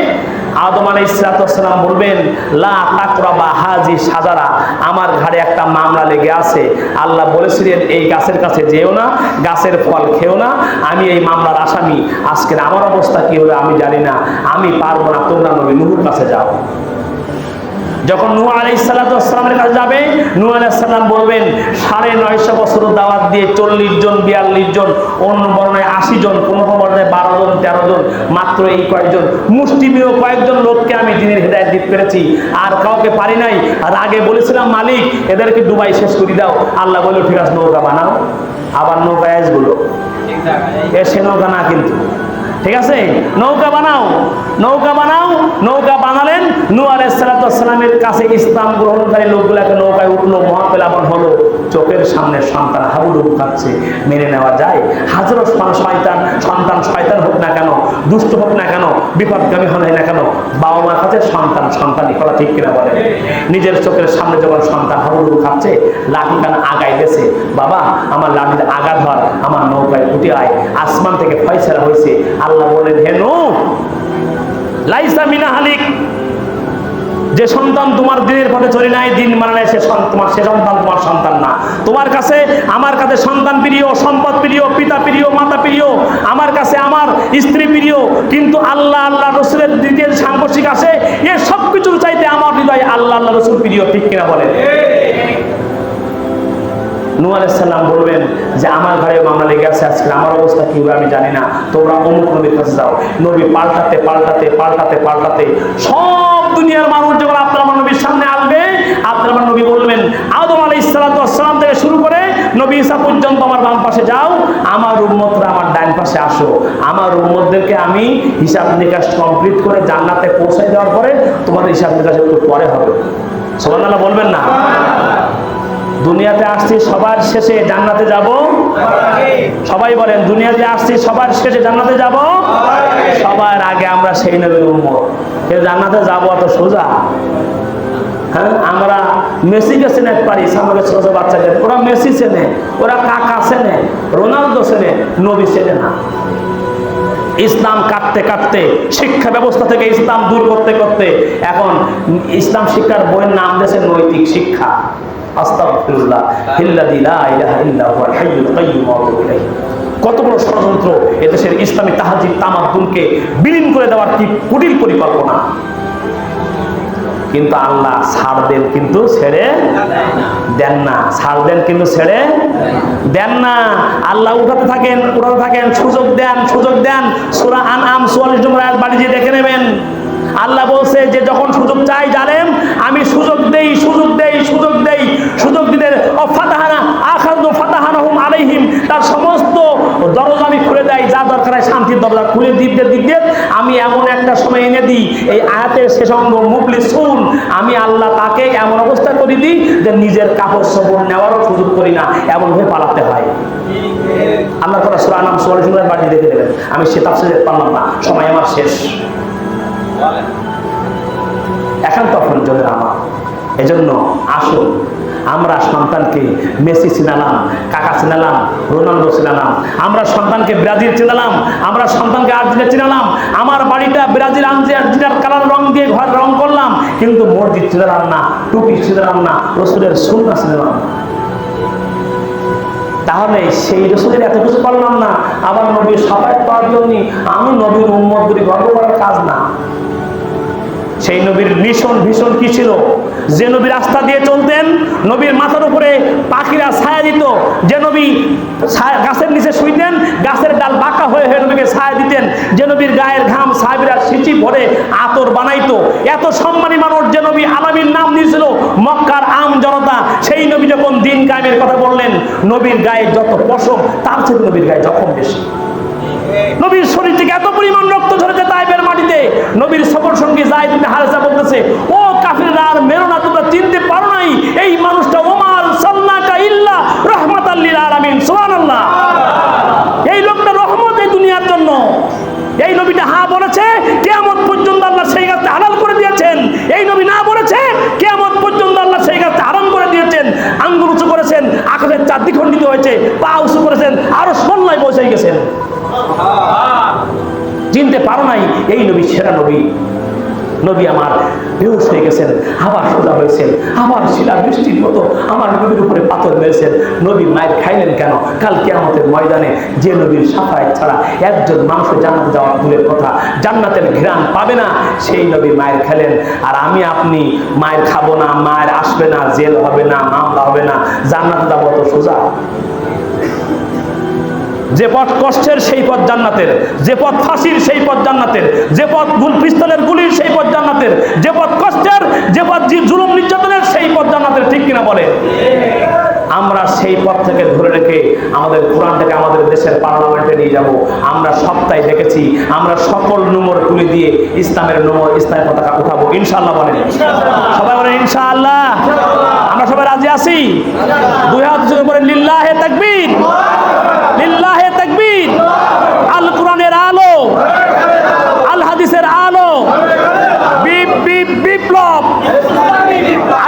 আদম আলাইহিস সালাতু ওয়াস সালাম বলবেন, লা তাকরাবা হাজি সাজারা, আমার ঘাড়ে একটা মামলা লেগে আছে। আল্লাহ বলেছিলেন এই গাছের কাছে যেও না, গাছের ফল খেও না, আমি এই মামলার আসামি। আজকের আমার অবস্থা কি হবে আমি জানি না, আমি পারবো না, তোমরা নবী নূহর কাছে যাও। যখন নূহ আলাইহিস সালাতু ওয়াস সালামের কাছে যাবে, নূহ আলাইহিস সালাম বলবেন 950 বছর দাওয়াত দিয়ে 40 জন 42 জন, অন্য বর্ণায় 80 জন, কোনো বর্ণায় 12 জন 13 জন, মাত্র এই কয়েকজন মুষ্টিমেয় কয়েকজন লোককে আমি দ্বীনের হিদায়াত দিতে পেরেছি, আর কাউকে পারি নাই। আর আগে বলেছিলাম মালিক এদেরকে ডুবাই শেষ করে দাও। আল্লাহ বলল ঠিক আছে নৌকা বানাও। আবার নৌকা আসগুলো সে নৌকা না, কিন্তু ঠিক আছে নৌকা বানাও, নৌকা বানাও। নৌকা বানালেন, নূহ আলাইহিস সালাতু ওয়াস সালামের কাছে ইসলাম গ্রহণকারী লোকগুলোকে নৌকায় উঠলো, মহাপেলাবন হলো, চোখের সামনে সন্তান হাবুডুবু খাচ্ছে, মেনে নেওয়া যায়? হাজারো সন্তান শয়তান হোক না কেন, দুষ্ট হোক না কেন, বিপদগামী হয় না কেন, বাবা মার কাছে সন্তানই করা ঠিক কিনা বলে? নিজের চোখের সামনে যখন সন্তান হাবুডুবু খাচ্ছে, লাঠি কান আগায় গেছে, বাবা আমার লাঠির আগা ধর, আমার নৌকায় উঠে আয়। আসমান থেকে ফয়সালা হয়েছে। আল্লাহ বলেন, হে নূহ, লাইসা মিনা হালিক, যে সন্তান তোমার দিনের পথে চলে নাই, দিন মানে নাই, সে সন্তান তোমার সন্তান না। তোমার কাছে আমার কাছে সন্তান প্রিয়, সম্পদ প্রিয়, পিতা প্রিয়, মাতা প্রিয়, আমার কাছে আমার স্ত্রী প্রিয়, কিন্তু আল্লাহ রসুলের দ্বিতীয় সাংঘর্ষিক আসে, এ সব কিছুর চাইতে আমার হৃদয় আল্লাহ রসুল প্রিয়, ঠিক কিনা বলে? নূহ আলাইহিস সালাম বলবেন যে আমার ঘরে মামলা লেগে আছে, আজকে আমার অবস্থা কি হবে আমি জানি না, তোমরা অমুক নবীর কাছে যাও। নবী পাল্টাতে সব দুনিয়ার মানুষ যখন আপনার নবীর সামনে আসবে, আপনার নবী বলবেন, আদম আলাইহিস সালাতু ওয়াস সালাম থেকে শুরু করে নবী ঈসা পর্যন্ত আমার বাম পাশে যাও, আমার উম্মতরা আমার ডান পাশে আসো। আমার উম্মতদেরকে আমি হিসাব নিকাশ কমপ্লিট করে জান্নাতে পৌঁছে দেওয়ার পরে তোমাদের হিসাব নিকাশ একটু পরে হবে। সুবহানাল্লাহ বলবেন না? দুনিয়াতে আসছি সবার শেষে, জান্নাতে যাব সবাই বলেন, দুনিয়াতে আসছি সবার শেষে, জান্নাতে যাব সবার আগে। আমরা সেই নবীর উম্মত, জান্নাতে যাব অত সোজা? হ্যাঁ, আমরা মেসিকে চেনে পারি, আমাদের ছোট বাচ্চাদের, ওরা মেসি চেনে, ওরা কাকা চেনে, রোনালদো চেনে, নবী চেনে না। ইসলাম কাটতে শিক্ষা ব্যবস্থা থেকে ইসলাম দূর করতে এখন ইসলাম শিক্ষার বইয়ের নাম দিয়েছে নৈতিক শিক্ষা। আস্তাগফিরুল্লাহ ইল্লাযী লা ইলাহা ইল্লা হুয়াল হাইয়ুল কাইয়্যুম ওয়া আতুবু ইলাইহি। কত বড় ষড়যন্ত্র! এদেশের ইসলামী তাহাজ্জুদ তামাদ্দুনকে বিলীন করে দেওয়ার কি কুটিল পরিকল্পনা! কিন্তু আল্লাহ ছাড় দেন, কিন্তু ছেড়ে দেন না। ছাড় দেন কিন্তু ছেড়ে দেন না। আল্লাহ উঠাতে থাকেন, সুযোগ দেন। সূরা আনআম 44 নম্বর আয়াত বাড়ি দিয়ে দেখে নেবেন। আল্লাহ বলছে যে যখন সুযোগ চাই জালেম, আমি সুযোগ দেই, সুযোগ দিতে ফাতাহানাহুম আলাইহিম, তার সমস্ত দরজা আমি খুলে দেই, যা দরকার হয় শান্তির দরজা খুলে দিতে আমি এমন একটা সময় এনে দিই, এই আয়াতের শেষ অঙ্গ মুফলিসুন, আমি আল্লাহ তাকে এমন অবস্থা করে দিই যে নিজের কাপড় চোপড় নেওয়ারও সুযোগ করি না, এমন ভাবে পালাতে হয়। আল্লাহ তাআলা সূরা আনআম 44 নম্বর বাড়ি দেখে দেবেন। আমি সে তাফসীর পারলাম না, সময় আমার শেষ। এখন তখন যদি আমার এজন্য আসুন আমরা সন্তানকে মেসি চিনালাম, কাকা চিনালাম, রোনালদো চিনালাম, আমরা সন্তানকে ব্রাজিল চিনালাম, আমরা সন্তানকে আর্জেন্টিনা চিনালাম, আমার বাড়িটা ব্রাজিল আর্জেন্টিনার কালার রং দিয়ে ঘর রং করলাম, কিন্তু মসজিদ চিনালাম না, টুপি চিনালাম না, রসুলের সুন্নাহ চিনালাম না। তাহলে সেই রসুলের এত কিছু করলাম না, আবার নবীর সাফায়াত পাওয়ার জন্য আমি নবীর উম্মতদের গর্ব করার কাজ না। সেই নবীর মিশন ভীষণ কি ছিল? যে নবীর রাস্তা দিয়ে চলতেন, নবীর মাথার উপরে পাখিরা ছায়া দিত, যে নবী গাছের নিচে শুইতেন, গাছের ডাল বাঁকা হয়ে হয়ে নবীকে ছায়া দিতেন, যে নবীর গায়ের ঘাম সাহাবীরা সিঁচি ভরে আতর বানাইতো, এত সম্মানী মানুষ যে নবী আলামিন নাম দিয়েছিল মক্কার আম জনতা, সেই নবী যখন দিন কায়েমের কথা বললেন, নবীর গায়ে যত পশম তার চেয়ে নবীর গায়ে জখম বেশি। নবীর শরীর থেকে এত পরিমাণ রক্ত ঝরেছে তাইফের মাটিতে। নবীর সফর সঙ্গী যায়েদ ইবনে হারেসা বলতেছে, ও কাফিররা, আর মেরো না, তোমরা চিনতে পারো নাই এই মানুষটা ওমার সাল্লাকা ইল্লা রাহমাতাল লিল আলামিন। সুবহানাল্লাহ। এই লোকটা রহমত এই দুনিয়ার জন্য। এই নবীটা হা বলেছে, কিয়ামত পর্যন্ত আল্লাহ সেই গাছটা হালাল করে দিয়েছেন। এই নবী না বলেছে, কিয়ামত পর্যন্ত আল্লাহ সেই গাছটা হারাম করে দিয়েছেন। আঙ্গুল উঁচু করেছেন, আকাশের চার দ্বিখণ্ডিত হয়েছে, পা উঁচু করেছেন, আরো সন্ন্যায় পৌঁছে গেছেন। চিনতে পারো নাই এই নবী সেরা নবী। নবী আমার বেহুশ হয়ে গেছেন, আবার সোজা হয়েছেন, আবার শিলা বৃষ্টির মতো আমার নবীর উপরে পাথর মেরেছেন। নবী মায়ের খাইলেন কেন? কাল কিয়ামতের ময়দানে যে নবীর সাফায়াত ছাড়া একজন মানুষের জান্নাতে যাওয়ার দূরের কথা, জান্নাতের ঘ্রাণ পাবে না, সেই নবী মায়ের খেলেন। আর আমি আপনি মায়ের খাবো না, মায়ের আসবে না, জেল হবে না, মামলা হবে না, জান্নাতে যাবো তো সোজা। যে পথ কষ্টের সেই পথ জান্নাতের, যে পথ ফাঁসির সেই পথ জান্নাতের, যে পথ পিস্তলের গুলির সেই পথ জান্নাতের, যে পথ কষ্টের, যে পথ জুলুম নির্যাতনের সেই পথ জান্নাতের। ঠিক কিনা বলে? আমরা সেই পথ থেকে ধরে রেখে আমাদের কোরআনটাকে আমাদের দেশের পার্লামেন্টে নিয়ে যাব। আমরা সপ্তাহে দেখেছি, আমরা সকল নম্বর তুলে দিয়ে ইসলামের নম্বর, ইসলামের পতাকা উঠাবো ইনশাআল্লাহ। বলেন সবাই, বলেন ইনশাআল্লাহ। আমরা সবাই রাজি আছি? দুই হাত জোরে বলেন লিল্লাহে তাকবীর, লিল্লাহে তাকবীর। আল কোরআনের আলো, আল হাদিসের আলো, বিপ্লব,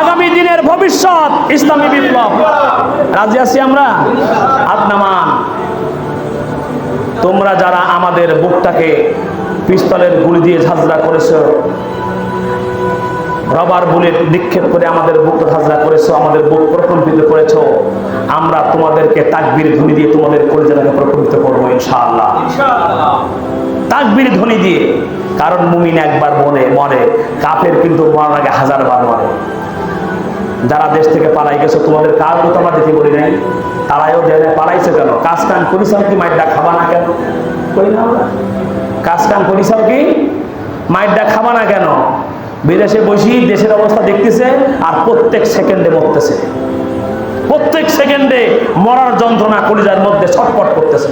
আগামী দিনের ভবিষ্যৎ, ইসলামী বিপ্লব। রাজি আছি আমরা? হাত নামান। তোমরা যারা আমাদের বুকটাকে পিস্তলের গুলি দিয়ে ঝাঁঝরা করেছো, রবার বুলেট নিক্ষেপ করে আমাদের বুকটা ঝাঁঝরা করেছো, আমাদের বুক প্রকম্পিত করেছো, আমরা তোমাদেরকে তাকবীর ধ্বনি দিয়ে তোমাদের কলিজাটাকে প্রকম্পিত করবো ইনশাআল্লাহ। তাকবীর ধ্বনি দিয়ে। কারণ মুমিন একবার মরে, কাফের কিন্তু মরার আগে 1000 বার মরে। যারা দেশ থেকে পালাই গেছো, তোমাদের কাজও তো আমরা দেখে বলি নাই, তারাও জেনে পালাইছে কেন? কাজ কান করিসাও কি মাইরটা খাবা না কেন? করি না আমরা? কাজ কান করিসাও কি মাইরটা খাবা না কেন? বিদেশে বসি দেশের অবস্থা দেখতেছে, আর প্রত্যেক সেকেন্ডে মরতেছে, প্রত্যেক সেকেন্ডে মরার যন্ত্রণা কলিজার মধ্যে ছটফট করতেছে।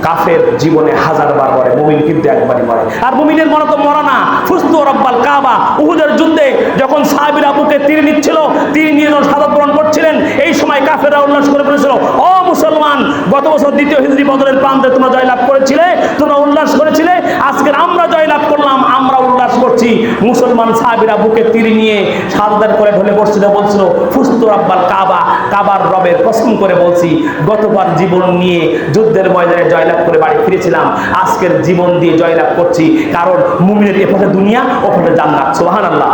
কাফের জীবনে 1000 বার মরে, মুমিন কিন্তু একবারই মরে। আর মুমিনের মরা তো মরা না, ফুস্তু রব্বাল কাবা। উহুদের যুদ্ধে যখন সাহাবীরা বুকে তীর নিচ্ছিল, তীর নিয়ে যখন শাহাদাত বরণ করছিলেন, এই সময় কাফেররা উল্লাস করে বলেছিল, ও মুসলমান, গত বছর 2য় হিজরি বদরের প্রান্তে তোমরা জয়লাভ করেছিলে, তোমরা উল্লাস করেছিলে, আজকে আমরা জয়লাভ করলাম, আমরা উল্লাস করছি। মুসলমান সাহাবীরা বুকে তীর নিয়ে শাহাদাত করে ঢলে পড়ছিল, বলছিল, ফুস্তু রব্বাল কাবা, কাবার রবের কসম করে বলছি, গতবার জীবন নিয়ে যুদ্ধের ময়দানে জয়লাভ করে বাড়ি ফিরেছিলাম, আজকের জীবন দিয়ে জয়লাভ করছি। কারণ মুমিনের এ পথে দুনিয়া, ও পথে জান্নাত। সুবহানাল্লাহ।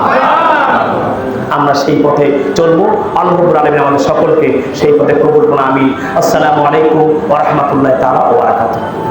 আমরা সেই পথে চলবো। আল্লাহ রাব্বুল আলামিন আমাদের সকলকে সেই পথে কবুল করুন। আমিন। আসসালামু আলাইকুম ওয়া রাহমাতুল্লাহি তাআলা ওয়া বারাকাতুহু।